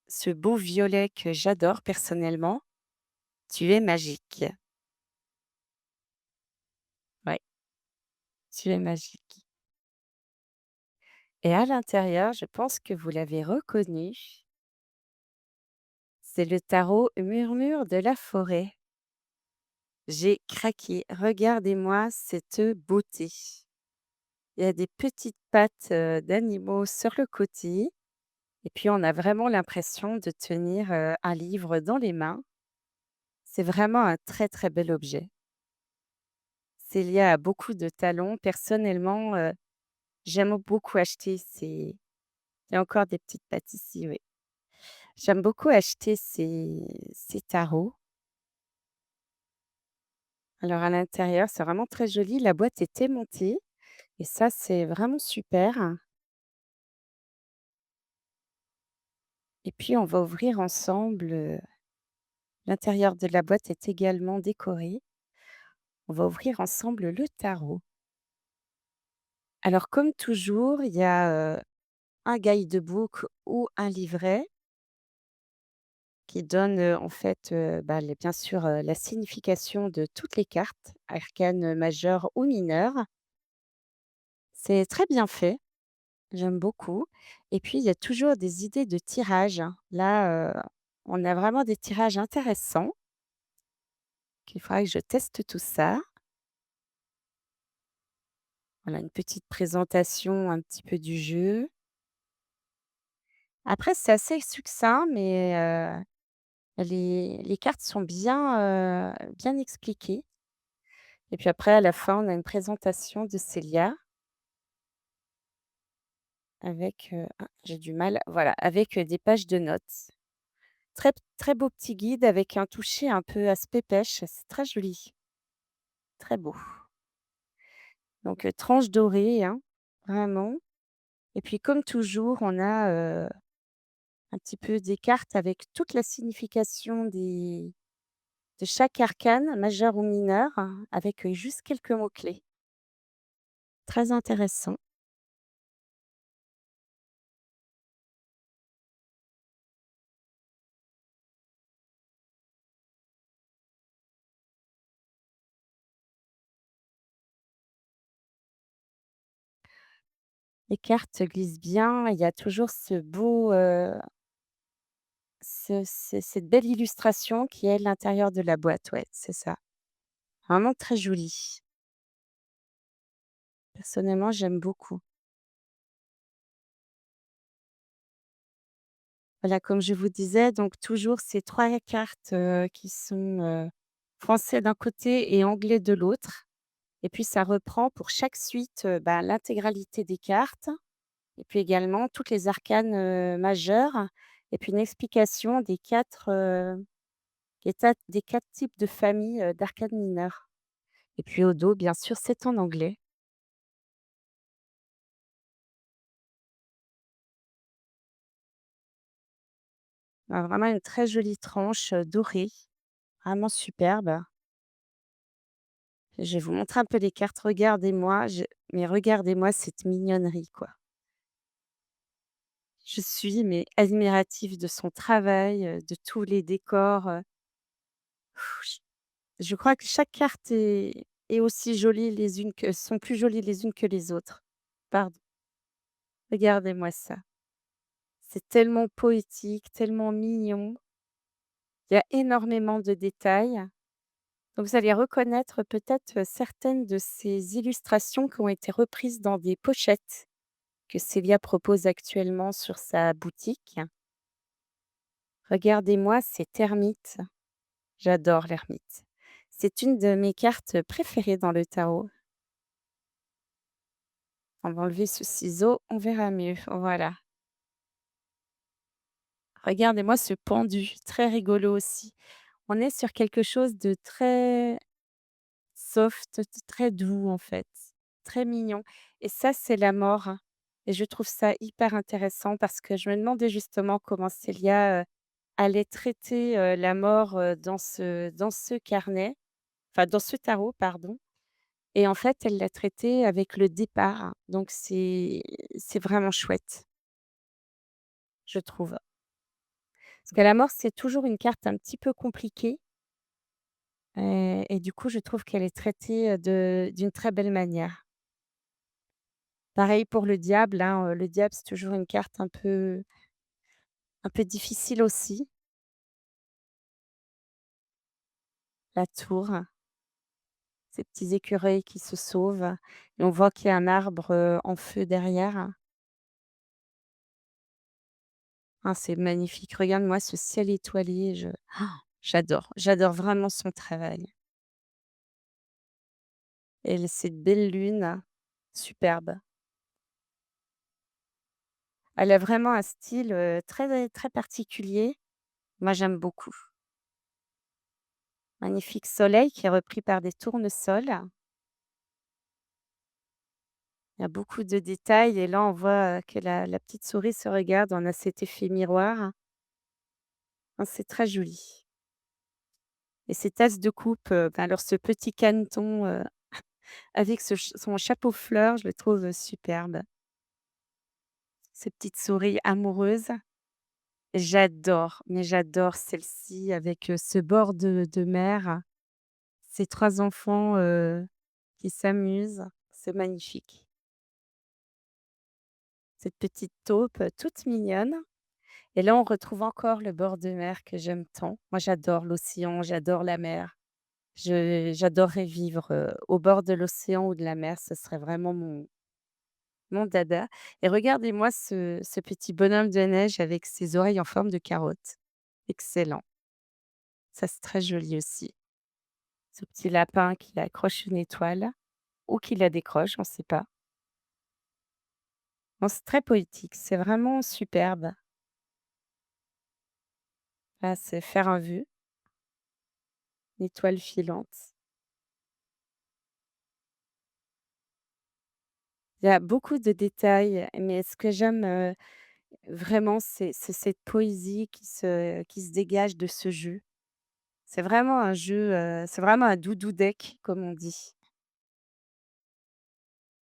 ce beau violet que j'adore personnellement. Tu es magique. Ouais, tu es magique. Et à l'intérieur, je pense que vous l'avez reconnu, c'est le tarot Murmure de la forêt. J'ai craqué. Regardez-moi cette beauté. Il y a des petites pattes d'animaux sur le côté. Et puis, on a vraiment l'impression de tenir un livre dans les mains. C'est vraiment un très, très bel objet. Célia a beaucoup de talons. Personnellement, j'aime beaucoup acheter ces. Il y a encore des petites pattes ici, oui. J'aime beaucoup acheter ces tarots. Alors, à l'intérieur, c'est vraiment très joli. La boîte est aimantée et ça, c'est vraiment super. Et puis, on va ouvrir ensemble. L'intérieur de la boîte est également décoré. On va ouvrir ensemble le tarot. Alors, comme toujours, il y a un guidebook ou un livret qui donne en fait, bien sûr, la signification de toutes les cartes, arcanes majeures ou mineures. C'est très bien fait, j'aime beaucoup. Et puis, il y a toujours des idées de tirage, hein. Là, on a vraiment des tirages intéressants. Il faudra que je teste tout ça. Voilà, une petite présentation un petit peu du jeu. Après, c'est assez succinct, mais les cartes sont bien expliquées. Et puis après, à la fin, on a une présentation de Célia avec, j'ai du mal, voilà, avec, des pages de notes. Très très beau petit guide avec un toucher un peu aspect pêche, c'est très joli, très beau. Donc, tranche dorée, hein, vraiment. Et puis comme toujours, on a, un petit peu des cartes avec toute la signification de chaque arcane, majeur ou mineur, hein, avec, juste quelques mots clés. Très intéressant. Les cartes glissent bien, il y a toujours ce beau, cette belle illustration qui est l'intérieur de la boîte, ouais, c'est ça. Vraiment très joli. Personnellement, j'aime beaucoup. Voilà, comme je vous disais, donc toujours ces 3 cartes, qui sont, français d'un côté et anglais de l'autre et puis ça reprend pour chaque suite, bah, l'intégralité des cartes et puis également toutes les arcanes, majeures et puis une explication des 4 types de familles, d'arcanes mineures et puis au dos, bien sûr, c'est en anglais. Vraiment une très jolie tranche, dorée, vraiment superbe. Je vais vous montrer un peu les cartes. Regardez-moi cette mignonnerie, quoi. Je suis mais admirative de son travail, de tous les décors, j je crois que chaque carte est aussi jolie les unes que sont plus jolies les unes que les autres. Pardon, regardez-moi ça. C'est tellement poétique, tellement mignon. Il y a énormément de détails. Donc vous allez reconnaître peut-être, certaines de ces illustrations qui ont été reprises dans des pochettes que Célia propose actuellement sur sa boutique. Regardez-moi ces termites. J'adore l'hermite. C'est une de mes cartes préférées dans le tarot. On va enlever ce ciseau, on verra mieux. Voilà. Regardez-moi ce pendu, très rigolo aussi. On est sur quelque chose de très soft, très doux en fait, très mignon et ça, c'est la mort et je trouve ça hyper intéressant parce que je me demandais justement comment Célia, allait traiter, la mort, dans ce carnet, enfin dans ce tarot, pardon et en fait, elle l'a traité avec le départ, donc c'est vraiment chouette, je trouve. Parce que la mort, c'est toujours une carte un petit peu compliquée, et du coup, je trouve qu'elle est traitée, d'une très belle manière. Pareil pour le diable, hein, le diable, c'est toujours une carte un peu difficile aussi. La tour, ces petits écureuils qui se sauvent et on voit qu'il y a un arbre, en feu derrière. Ah, c'est magnifique. Regarde-moi ce ciel étoilé, j'adore vraiment son travail et cette belle lune, superbe. Elle a vraiment un style, très très particulier. Moi, j'aime beaucoup. Magnifique soleil qui est repris par des tournesols. Il y a beaucoup de détails et là, on voit, que la petite souris se regarde. On a cet effet miroir. Ah, c'est très joli et ces tasses de coupe, alors ce petit caneton, avec son chapeau fleur, je le trouve, superbe. Ces petites souris amoureuses. J'adore, mais j'adore celle-ci avec, ce bord de mer, ces 3 enfants, qui s'amusent. C'est magnifique. Cette petite taupe, toute mignonne et là, on retrouve encore le bord de mer que j'aime tant. Moi, j'adore l'océan, j'adore la mer. J'adorerais vivre, au bord de l'océan ou de la mer, ce serait vraiment mon dada et regardez-moi ce petit bonhomme de neige avec ses oreilles en forme de carotte. Excellent. Ça, c'est très joli aussi. Ce petit lapin qui accroche une étoile ou qui la décroche, on ne sait pas. Non, c'est très poétique, c'est vraiment superbe. Là, c'est faire un vœu, une étoile filante. Il y a beaucoup de détails, mais ce que j'aime, vraiment, c'est cette poésie qui se dégage de ce jeu. C'est vraiment un jeu, c'est vraiment un doudou deck, comme on dit.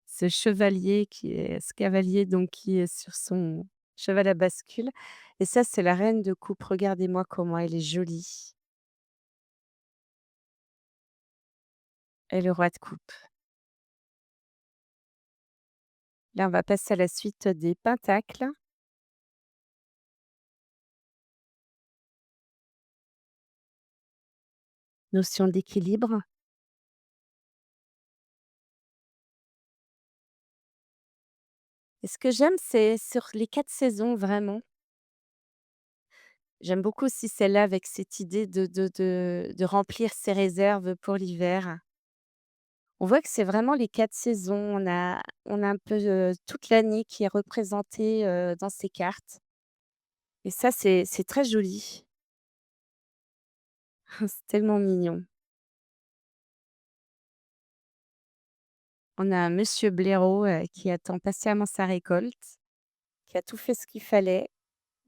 Ce cavalier donc qui est sur son cheval à bascule et ça, c'est la reine de coupe. Regardez-moi comment elle est jolie et le roi de coupe. Là, on va passer à la suite des pentacles. Notion d'équilibre. Et ce que j'aime, c'est sur les 4 saisons vraiment. J'aime beaucoup aussi celle-là avec cette idée de remplir ses réserves pour l'hiver. On voit que c'est vraiment les 4 saisons. On a un peu, toute l'année qui est représentée, dans ces cartes et ça, c'est très joli. C'est tellement mignon. On a un monsieur blaireau, qui attend patiemment sa récolte, qui a tout fait ce qu'il fallait.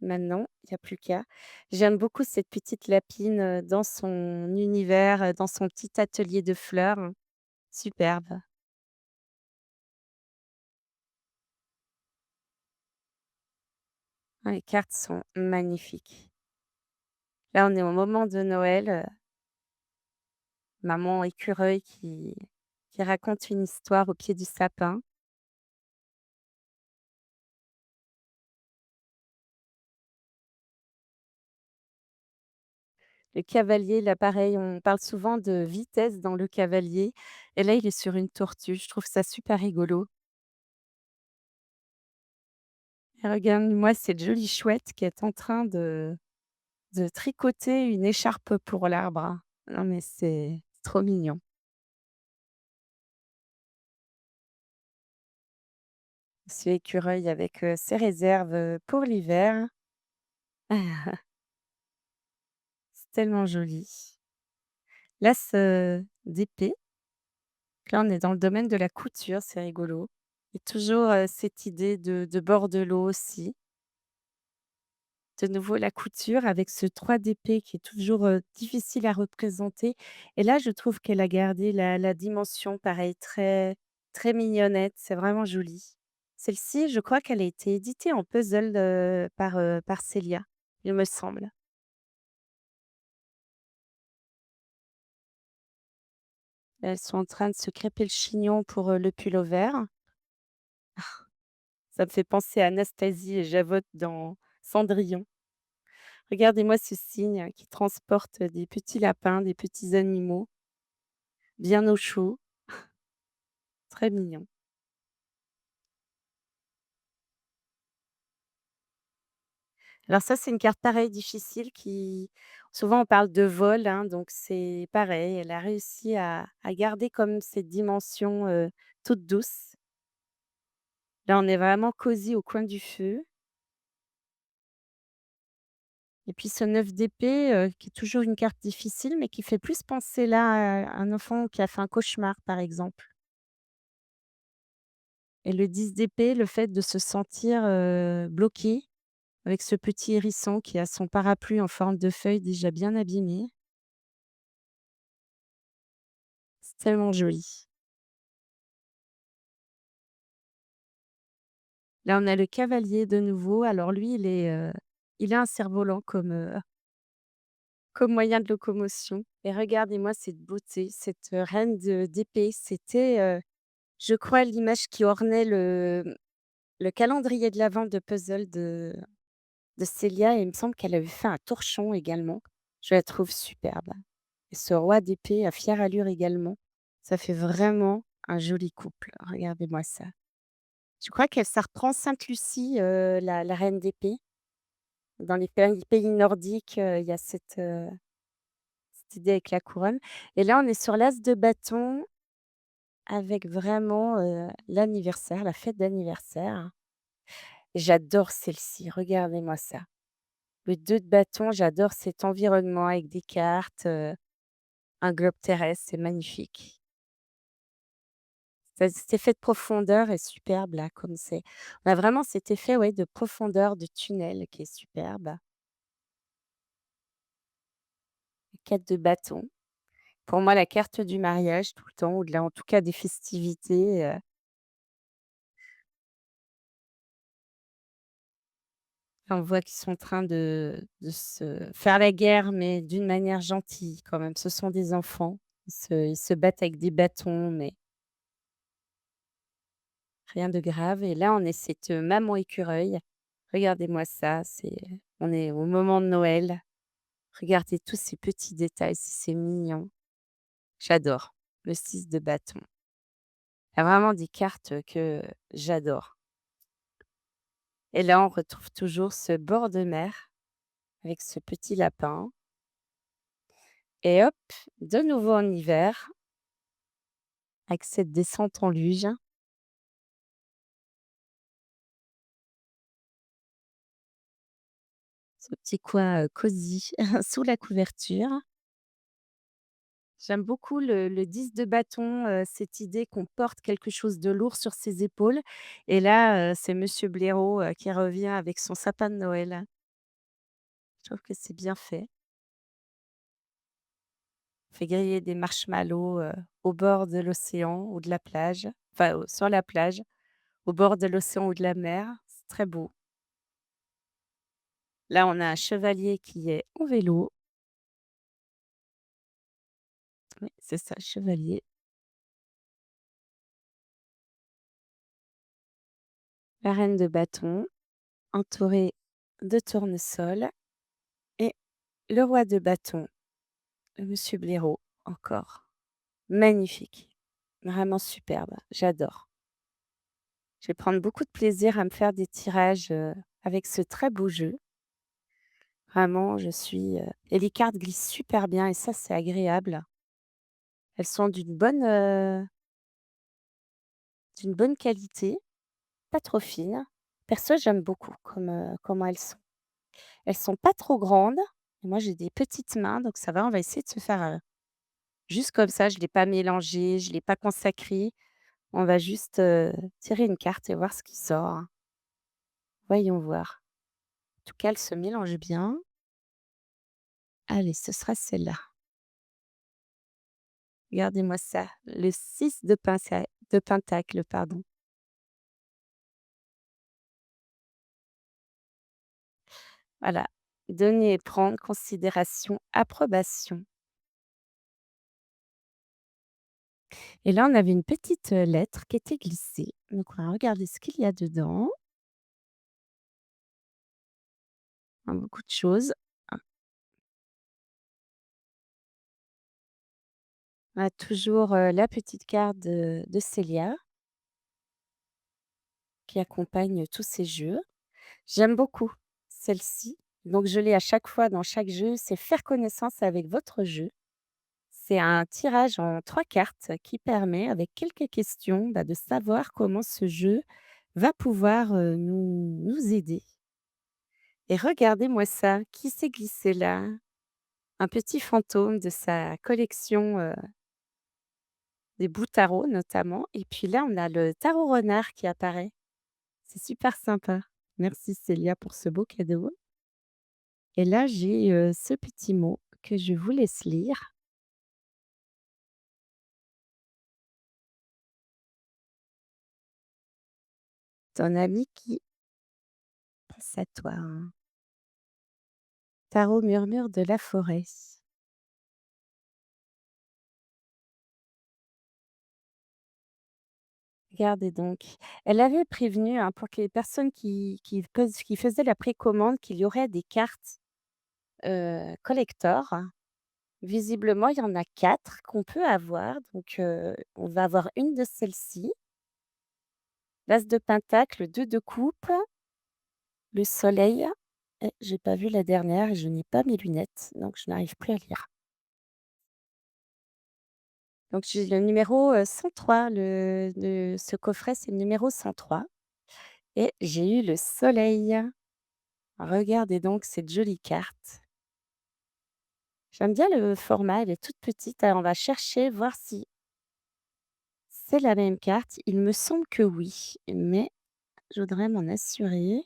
Maintenant, il y a plus qu'à. J'aime beaucoup cette petite lapine, dans son univers, dans son petit atelier de fleurs. Superbe. Ah, les cartes sont magnifiques. Là, on est au moment de Noël, maman écureuil qui raconte une histoire au pied du sapin. Le cavalier, là, pareil, on parle souvent de vitesse dans le cavalier et là, il est sur une tortue. Je trouve ça super rigolo et regarde-moi cette jolie chouette qui est en train de tricoter une écharpe pour l'arbre. Non, mais c'est trop mignon. Monsieur écureuil avec, ses réserves, pour l'hiver. C'est tellement joli. L'as, d'épée. Là, on est dans le domaine de la couture, c'est rigolo. Et toujours, cette idée de bordelot aussi. De nouveau la couture avec ce 3 d'épée qui est toujours, difficile à représenter et là, je trouve qu'elle a gardé la dimension pareil très mignonnette, c'est vraiment joli. Celle-ci, je crois qu'elle a été éditée en puzzle, par Célia, il me semble. Elles sont en train de se crêper le chignon pour, le pull vert. Ça me fait penser à Anastasie et Javotte dans Cendrillon. Regardez-moi ce cygne qui transporte des petits lapins, des petits animaux bien au chaud, très mignon. Alors ça, c'est une carte pareil difficile qui souvent on parle de vol, hein, donc c'est pareil, elle a réussi à garder comme cette dimension, toute douce. Là, on est vraiment cosy au coin du feu et puis ce 9 d'épée, qui est toujours une carte difficile, mais qui fait plus penser là à un enfant qui a fait un cauchemar, par exemple. Et le 10 d'épée, le fait de se sentir, bloqué avec ce petit hérisson qui a son parapluie en forme de feuille déjà bien abîmé. C'est tellement joli. Là, on a le cavalier de nouveau. Alors lui, il a un cerf-volant comme moyen de locomotion et regardez-moi cette beauté, cette, reine de d'épée. C'était, je crois l'image qui ornait le calendrier de l'avent de puzzle de Célia et il me semble qu'elle avait fait un torchon également. Je la trouve superbe et ce roi d'épée à fière allure également. Ça fait vraiment un joli couple. Regardez-moi ça. Je crois qu'elle ça reprend Sainte Lucie, la reine d'épée. Dans les pays nordiques, il y a cette idée avec la couronne et là, on est sur l'as de bâton avec vraiment, l'anniversaire, la fête d'anniversaire. J'adore celle-ci, regardez-moi ça. Le 2 de bâton, j'adore cet environnement avec des cartes, un globe terrestre, c'est magnifique. Ça cet effet de profondeur est superbe là, comme c'est on a vraiment cet effet, ouais, de profondeur, de tunnel qui est superbe. 4 de bâton. Pour moi, la carte du mariage tout le temps ou de la en tout cas des festivités, on voit qu'ils sont en train de se faire la guerre, mais d'une manière gentille quand même. Ce sont des enfants. Ils se battent avec des bâtons, mais rien de grave et là, on est cette, maman écureuil. Regardez-moi ça, on est au moment de Noël. Regardez tous ces petits détails, c'est mignon. J'adore le 6 de bâton. Il y a vraiment des cartes que j'adore et là, on retrouve toujours ce bord de mer. avec ce petit lapin et hop, de nouveau en hiver avec cette descente en luge, ce petit coin, cosy sous la couverture. J'aime beaucoup le 10 de bâton, cette idée qu'on porte quelque chose de lourd sur ses épaules et là, c'est monsieur Blaireau, qui revient avec son sapin de Noël. Je trouve que c'est bien fait. On fait griller des marshmallows, au bord de l'océan ou de la plage, enfin, sur la plage, au bord de l'océan ou de la mer. C'est très beau. Là, on a un chevalier qui est en vélo. Oui, c'est ça, chevalier. La reine de bâton, entourée de tournesols et le roi de bâton, monsieur Blaireau, encore. Magnifique, vraiment superbe, j'adore. Je vais prendre beaucoup de plaisir à me faire des tirages, avec ce très beau jeu. Vraiment, je suis, et les cartes glissent super bien et ça, c'est agréable. Elles sont d'une bonne qualité, pas trop fines. Perso, j'aime beaucoup comment elles sont. Elles sont pas trop grandes et moi, j'ai des petites mains, donc ça va, on va essayer de se faire, juste comme ça. Je ne l'ai pas mélangé, je ne l'ai pas consacré. On va juste, tirer une carte et voir ce qui sort. Voyons voir. En tout cas, elles se mélangent bien. Allez, ce sera celle-là. Regardez-moi ça, le 6 de pentacle, pardon. Voilà, donner et prendre, considération, approbation et là, on avait une petite, lettre qui était glissée, donc on va regarder ce qu'il y a dedans. Beaucoup de choses. On a toujours, la petite carte de Célia qui accompagne tous ces jeux. J'aime beaucoup celle-ci, donc je l'ai à chaque fois dans chaque jeu, c'est faire connaissance avec votre jeu. C'est un tirage en 3 cartes qui permet, avec quelques questions, bah, de savoir comment ce jeu va pouvoir, nous aider et regardez-moi ça, qui s'est glissé là? Un petit fantôme de sa collection, des bouts tarot notamment et puis là, on a le tarot renard qui apparaît. C'est super sympa. Merci Célia pour ce beau cadeau et là, j'ai, ce petit mot que je vous laisse lire. Ton ami qui pense à toi, hein. Tarot murmure de la forêt. Regardez donc. Elle avait prévenu, hein, pour que les personnes qui faisaient la précommande qu'il y aurait des cartes, collector. Visiblement, il y en a 4 qu'on peut avoir, donc on va avoir une de celles-ci. L'as de pentacle, le 2 de coupe, le soleil et j'ai pas vu la dernière et je n'ai pas mes lunettes, donc je n'arrive plus à lire. Donc j'ai le numéro, 103, ce coffret, c'est le numéro 103 et j'ai eu le soleil. Regardez donc cette jolie carte. J'aime bien le format, elle est toute petite. Alors on va chercher, voir si c'est la même carte. Il me semble que oui, mais je voudrais m'en assurer.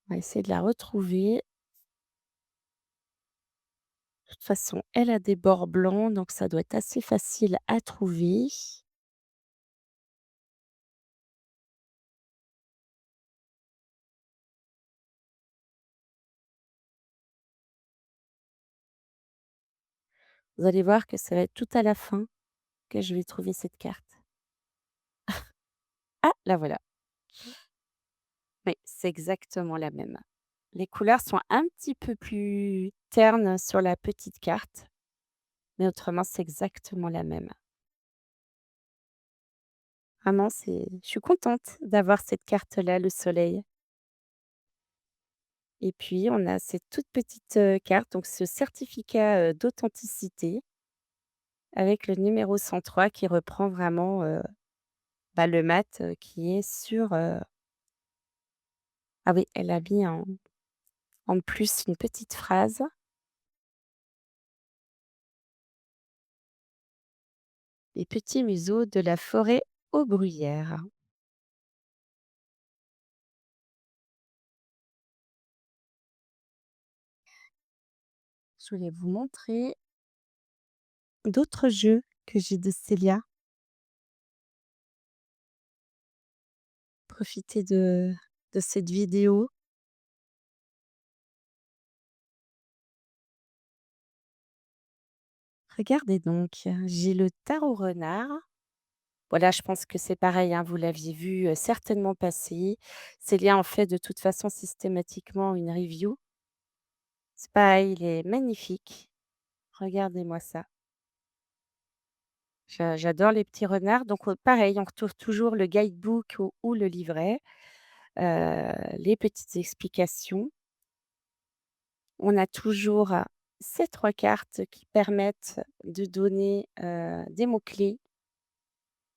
On va essayer de la retrouver. De toute façon, elle a des bords blancs, donc ça doit être assez facile à trouver. Vous allez voir que ça va être tout à la fin que je vais trouver cette carte. Ah, la voilà. Oui, c'est exactement la même. Les couleurs sont un petit peu plus ternes sur la petite carte, mais autrement, c'est exactement la même. Vraiment, je suis contente d'avoir cette carte-là, le soleil. et puis on a cette toute petite, carte, donc ce certificat, d'authenticité avec le numéro 103 qui reprend vraiment, bah, le mat, qui est sur, ah oui, elle a mis en plus une petite phrase: «Les petits museaux de la forêt aux bruyères». Je voulais vous montrer d'autres jeux que j'ai de Célia. Profiter de cette vidéo. Regardez donc, j'ai le tarot renard. Voilà, je pense que c'est pareil, hein, vous l'aviez vu, certainement passer. Célia en fait de toute façon systématiquement une review. C'est pareil, il est magnifique. Regardez-moi ça. J'adore les petits renards, donc pareil, on retrouve toujours le guidebook ou le livret, les petites explications. On a toujours ces 3 cartes qui permettent de donner, des mots-clés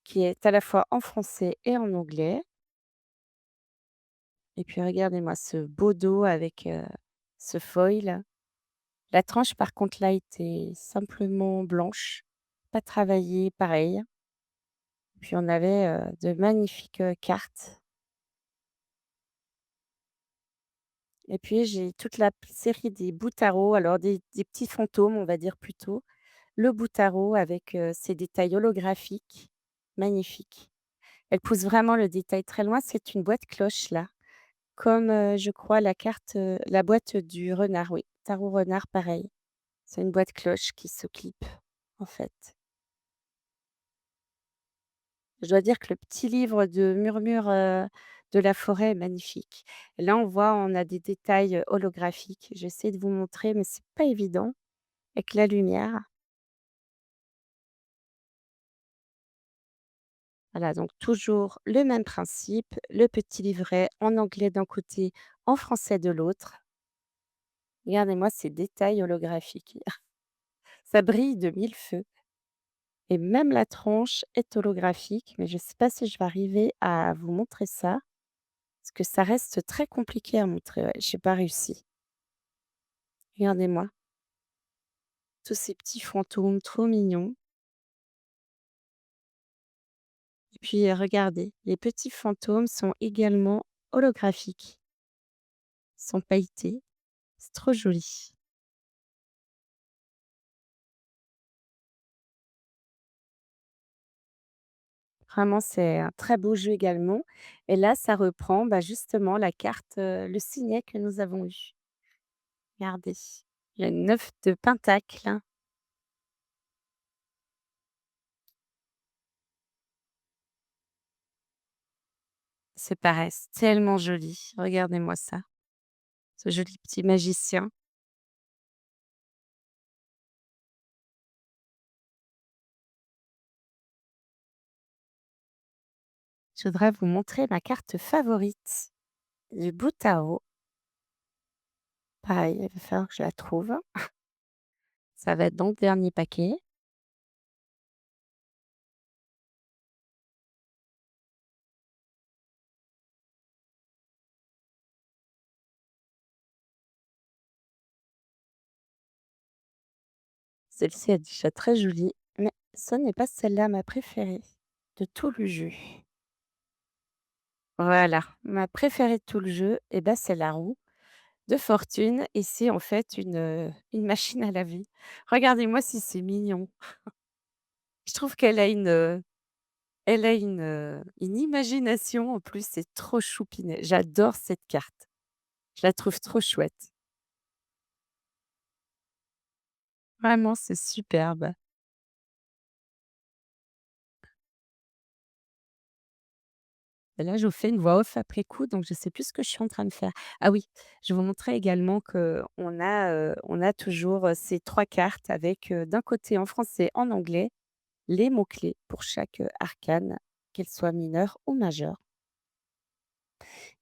qui est à la fois en français et en anglais, et puis regardez-moi ce beau dos avec, ce foil. La tranche par contre là était simplement blanche, pas travaillée, pareil. Puis on avait, de magnifiques, cartes, et puis j'ai toute la p série des bouts tarot, alors des petits fantômes, on va dire plutôt. Le bout tarot avec, ses détails holographiques, magnifiques. Elle pousse vraiment le détail très loin, c'est une boîte cloche là. Comme, je crois la boîte du renard, oui, tarot renard pareil. C'est une boîte cloche qui se clip, en fait. Je dois dire que le petit livre de Murmure, de la forêt est magnifique. Là, on a des détails, holographiques. J'essaie de vous montrer, mais c'est pas évident avec la lumière. Voilà, donc toujours le même principe, le petit livret en anglais d'un côté, en français de l'autre. Regardez-moi ces détails holographiques. Ça brille de mille feux. Et même la tranche est holographique, mais je ne sais pas si je vais arriver à vous montrer ça, parce que ça reste très compliqué à montrer, ouais, j'ai pas réussi. Regardez-moi, tous ces petits fantômes trop mignons, et puis, regardez, les petits fantômes sont également holographiques, sont pailletés, c'est trop joli. Vraiment, c'est un très beau jeu également, et là, ça reprend, bah, justement la carte, le signet que nous avons eu. Regardez, il y a une 9 de pentacle. C'est pareil, c'est tellement joli. Regardez-moi ça, ce joli petit magicien. Je voudrais vous montrer ma carte favorite du bout à haut. Pareil, il va falloir que je la trouve. Ça va être dans le dernier paquet. Celle-ci est déjà très jolie, mais ce n'est pas celle-là ma préférée de tout le jeu. Voilà, ma préférée de tout le jeu, et ben, c'est la roue de fortune, et c'est en fait une machine à laver. Regardez-moi si c'est mignon. Je trouve elle a une imagination en plus, c'est trop choupinet. J'adore cette carte. Je la trouve trop chouette. Vraiment, c'est superbe. Et là, je vous fais une voix off après coup, donc je sais plus ce que je suis en train de faire. Ah oui, je vais vous montrer également on a toujours, ces 3 cartes avec, d'un côté en français, en anglais, les mots-clés pour chaque, arcane, qu'elle soit mineure ou majeure.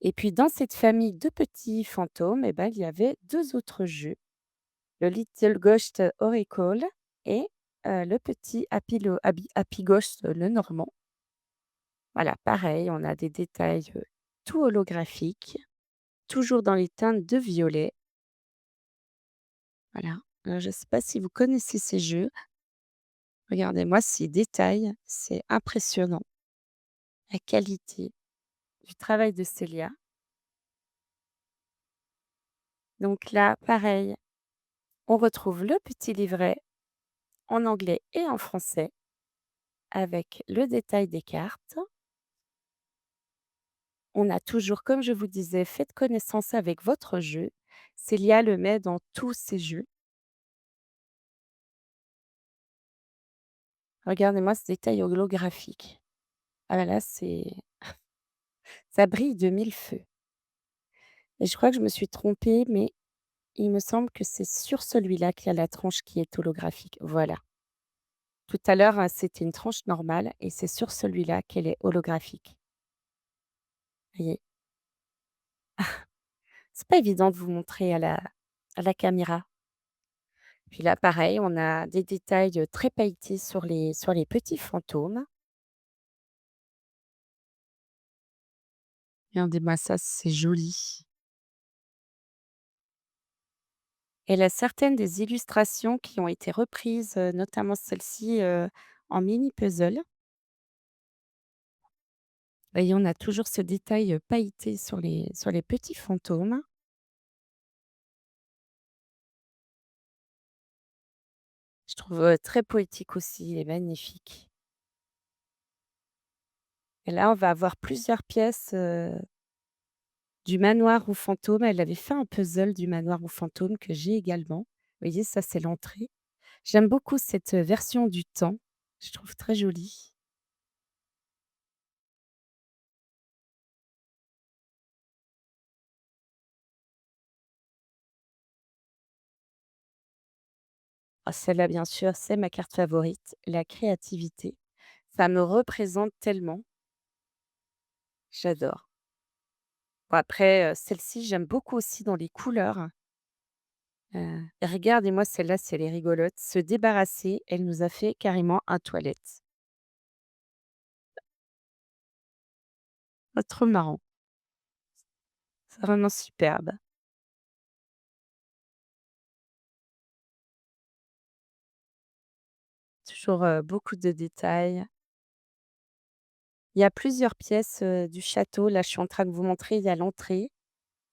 Et puis dans cette famille de petits fantômes, et ben, il y avait 2 autres jeux, le Little Ghost Oracle et le petit Happy Ghost, le normand. Voilà, pareil, on a des détails, tout holographiques, toujours dans les teintes de violet. Voilà, je ne sais pas si vous connaissez ces jeux. Regardez-moi ces détails, c'est impressionnant. La qualité du travail de Célia. Donc là, pareil, on retrouve le petit livret en anglais et en français avec le détail des cartes. On a toujours, comme je vous disais, faites connaissance avec votre jeu. Célia le met dans tous ses jeux. Regardez-moi ce détail holographique. Ah là là, ça brille de mille feux. Et je crois que je me suis trompée, mais il me semble que c'est sur celui-là qu'il y a la tranche qui est holographique. Voilà. Tout à l'heure, c'était une tranche normale et c'est sur celui-là qu'elle est holographique. Vous voyez? C'est pas évident de vous montrer à la caméra. Puis là, pareil, on a des détails, très pailletés sur les petits fantômes. Regardez-moi ça, c'est joli. Et là, certaines des illustrations qui ont été reprises, notamment celle-ci, en mini puzzle. Et on a toujours ce détail, pailleté sur les petits fantômes. Je trouve, très poétique aussi et magnifique. Et là, on va avoir plusieurs pièces, du manoir aux fantômes. Elle avait fait un puzzle du manoir aux fantômes que j'ai également. Vous voyez, ça, c'est l'entrée. J'aime beaucoup cette, version du temps. Je trouve très jolie. Ah, celle-là, bien sûr, c'est ma carte favorite, la créativité. Ça me représente tellement, j'adore. Bon après, celle-ci, j'aime beaucoup aussi dans les couleurs. Regardez-moi celle-là, si elle est rigolote. Se débarrasser, elle nous a fait carrément un toilette. Ah, trop marrant, c'est vraiment superbe. Toujours, beaucoup de détails. Il y a plusieurs pièces, du château. Là, je suis en train de vous montrer, il y a l'entrée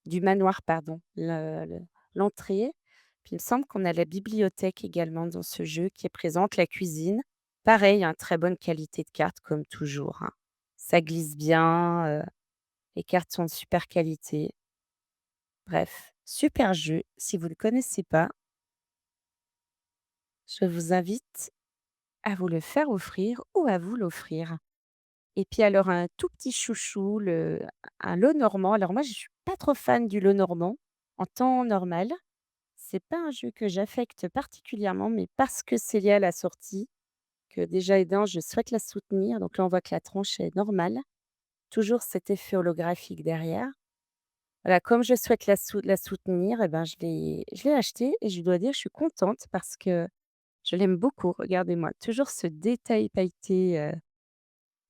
du manoir, pardon, l'entrée. Puis il me semble qu'on a la bibliothèque également dans ce jeu qui est présente, la cuisine. Pareil, hein, très bonne qualité de cartes comme toujours, hein. Ça glisse bien, les cartes sont de super qualité. Bref, super jeu. Si vous ne le connaissez pas, je vous invite à vous le faire offrir ou à vous l'offrir. Et puis alors un tout petit chouchou, un lot normand. Alors moi, je suis pas trop fan du lot normand en temps normal. C'est pas un jeu que j'affecte particulièrement, mais parce que Célia l'a sorti, que déjà et d'un, je souhaite la soutenir. Donc là, on voit que la tranche est normale. Toujours cet effet holographique derrière. Voilà, comme je souhaite la soutenir, et ben, je l'ai acheté et je dois dire, je suis contente parce que je l'aime beaucoup. Regardez-moi, toujours ce détail pailleté,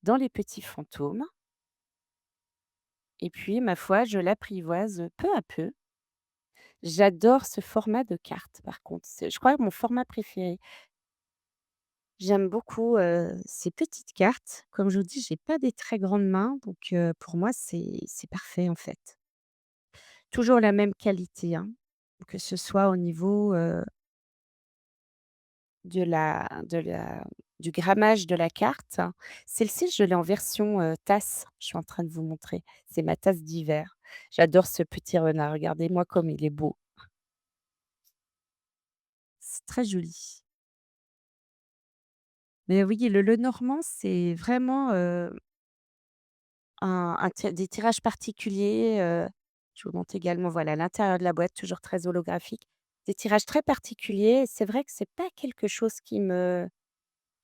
dans les petits fantômes. Et puis, ma foi, je l'apprivoise peu à peu. J'adore ce format de carte, par contre. C'est, je crois, mon format préféré. J'aime beaucoup, ces petites cartes. Comme je vous dis, j'ai pas des très grandes mains, donc pour moi, c'est parfait, en fait. Toujours la même qualité, hein, que ce soit au niveau, du grammage de la carte. Celle-ci, je l'ai en version, tasse, je suis en train de vous montrer. C'est ma tasse d'hiver. J'adore ce petit renard, regardez-moi comme il est beau. C'est très joli. Mais oui, le Lenormand, c'est vraiment, des tirages particuliers, je vous montre également, voilà, l'intérieur de la boîte, toujours très holographique. Des tirages très particuliers et c'est vrai que c'est pas quelque chose qui me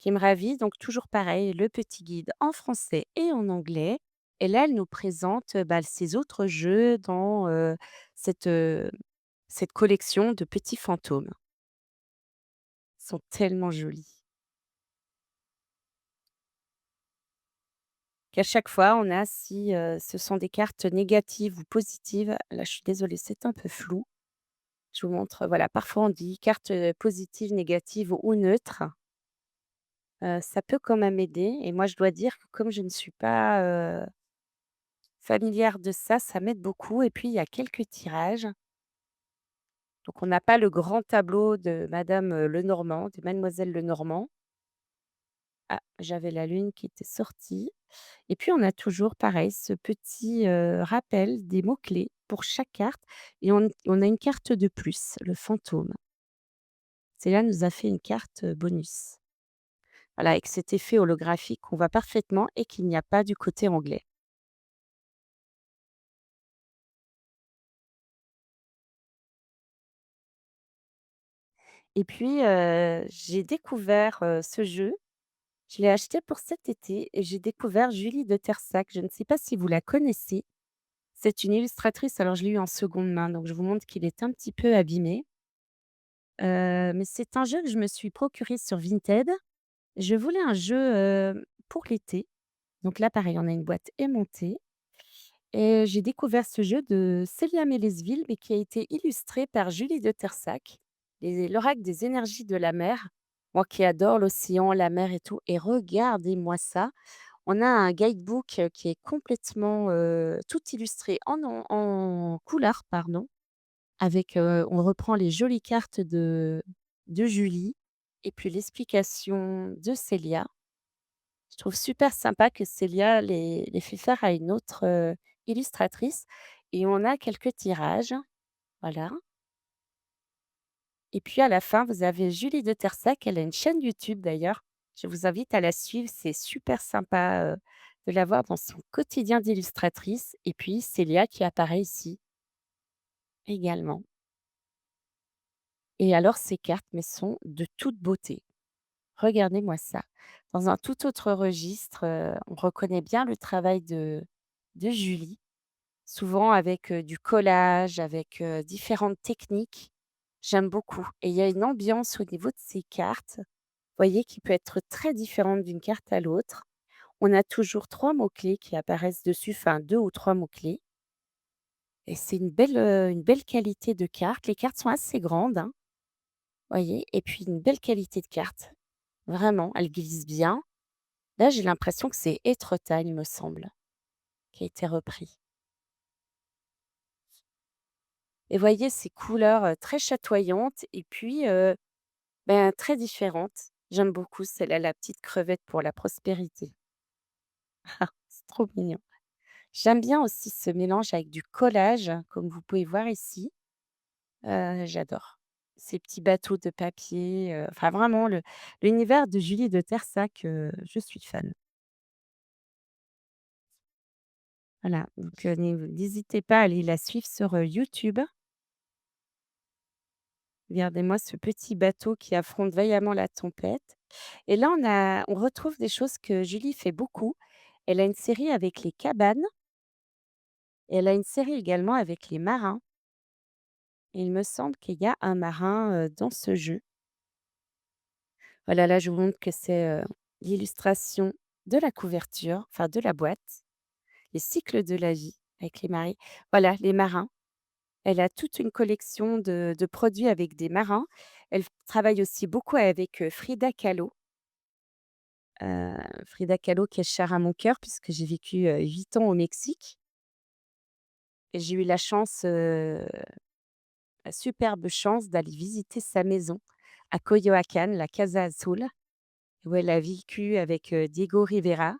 ravit, donc toujours pareil, le petit guide en français et en anglais et là, elle nous présente, bah, ses autres jeux dans, cette, cette collection de petits fantômes. Ils sont tellement jolis qu'à chaque fois, on a si, ce sont des cartes négatives ou positives. Là, je suis désolée, c'est un peu flou. Je vous montre, voilà, parfois on dit carte, positive, négative ou neutre. Ça peut quand même aider et moi je dois dire que comme je ne suis pas, familière de ça, ça m'aide beaucoup et puis il y a quelques tirages. Donc on n'a pas le grand tableau de madame, Lenormand, de mademoiselle Lenormand. Ah, j'avais la lune qui était sortie et puis on a toujours pareil ce petit, rappel des mots-clés pour chaque carte et on a une carte de plus, le fantôme. Celle-là nous a fait une carte, bonus. Voilà, avec cet effet holographique qu'on voit parfaitement et qu'il n'y a pas du côté anglais. Et puis, j'ai découvert, ce jeu. Je l'ai acheté pour cet été et j'ai découvert Julie de Tersac. Je ne sais pas si vous la connaissez? C'est une illustratrice, alors je l'ai eu en seconde main, donc je vous montre qu'il est un petit peu abîmé. Mais c'est un jeu que je me suis procuré sur Vinted. Je voulais un jeu, pour l'été. Donc là, pareil, on a une boîte aimantée et j'ai découvert ce jeu de Célia Mélesville, mais qui a été illustré par Julie de Tersac, l'oracle des énergies de la mer. Moi qui adore l'océan, la mer et tout et regardez-moi ça. On a un guidebook, qui est complètement, tout illustré en couleur, pardon, avec, on reprend les jolies cartes de Julie et puis l'explication de Célia. Je trouve super sympa que Célia les fait faire à une autre, illustratrice et on a quelques tirages, voilà et puis à la fin, vous avez Julie de Tersac, elle a une chaîne YouTube d'ailleurs. Je vous invite à la suivre, c'est super sympa, de la voir dans son quotidien d'illustratrice et puis Célia qui apparaît ici également et alors ces cartes, mais sont de toute beauté. Regardez-moi ça. Dans un tout autre registre, on reconnaît bien le travail de Julie. Souvent avec, du collage, avec, différentes techniques. J'aime beaucoup et il y a une ambiance au niveau de ces cartes, vous voyez, qui peut être très différente d'une carte à l'autre. On a toujours 3 mots-clés qui apparaissent dessus, enfin 2 ou 3 mots-clés et c'est une belle qualité de carte. Les cartes sont assez grandes, hein, voyez? Et puis une belle qualité de carte. Vraiment, elles glissent bien. Là, j'ai l'impression que c'est Étretat, il me semble, qui a été repris. Et voyez ces couleurs, très chatoyantes et puis, ben, très différentes. J'aime beaucoup celle-là, la petite crevette pour la prospérité. C'est trop mignon. J'aime bien aussi ce mélange avec du collage, comme vous pouvez voir ici. J'adore. Ces petits bateaux de papier, enfin vraiment l'univers de Julie de Tersac, je suis fan. Voilà, donc n'hésitez pas à aller la suivre sur, YouTube. Regardez-moi ce petit bateau qui affronte vaillamment la tempête. Et là, on retrouve des choses que Julie fait beaucoup. Elle a une série avec les cabanes et elle a une série également avec les marins et il me semble qu'il y a un marin, dans ce jeu. Voilà, là, je vous montre que c'est, l'illustration de la couverture, enfin de la boîte, les cycles de la vie avec les maris. Voilà, les marins. Elle a toute une collection de produits avec des marins. Elle travaille aussi beaucoup avec, Frida Kahlo. Frida Kahlo qui est chère à mon cœur puisque j'ai vécu, 8 ans au Mexique et j'ai eu la superbe chance d'aller visiter sa maison à Coyoacán, la Casa Azul, où elle a vécu avec, Diego Rivera.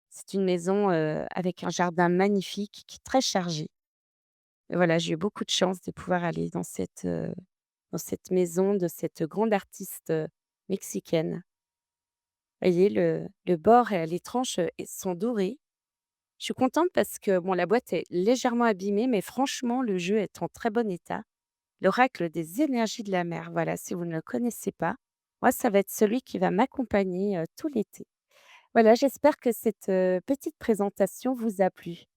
C'est une maison, avec un jardin magnifique qui est très chargé et voilà, j'ai eu beaucoup de chance de pouvoir aller dans cette maison de cette grande artiste, mexicaine. Vous voyez le bord et les tranches, et sont dorées. Je suis contente parce que bon, la boîte est légèrement abîmée, mais franchement, le jeu est en très bon état. L'oracle des énergies de la mer, voilà, si vous ne le connaissez pas, moi, ça va être celui qui va m'accompagner, tout l'été. Voilà, j'espère que cette, petite présentation vous a plu.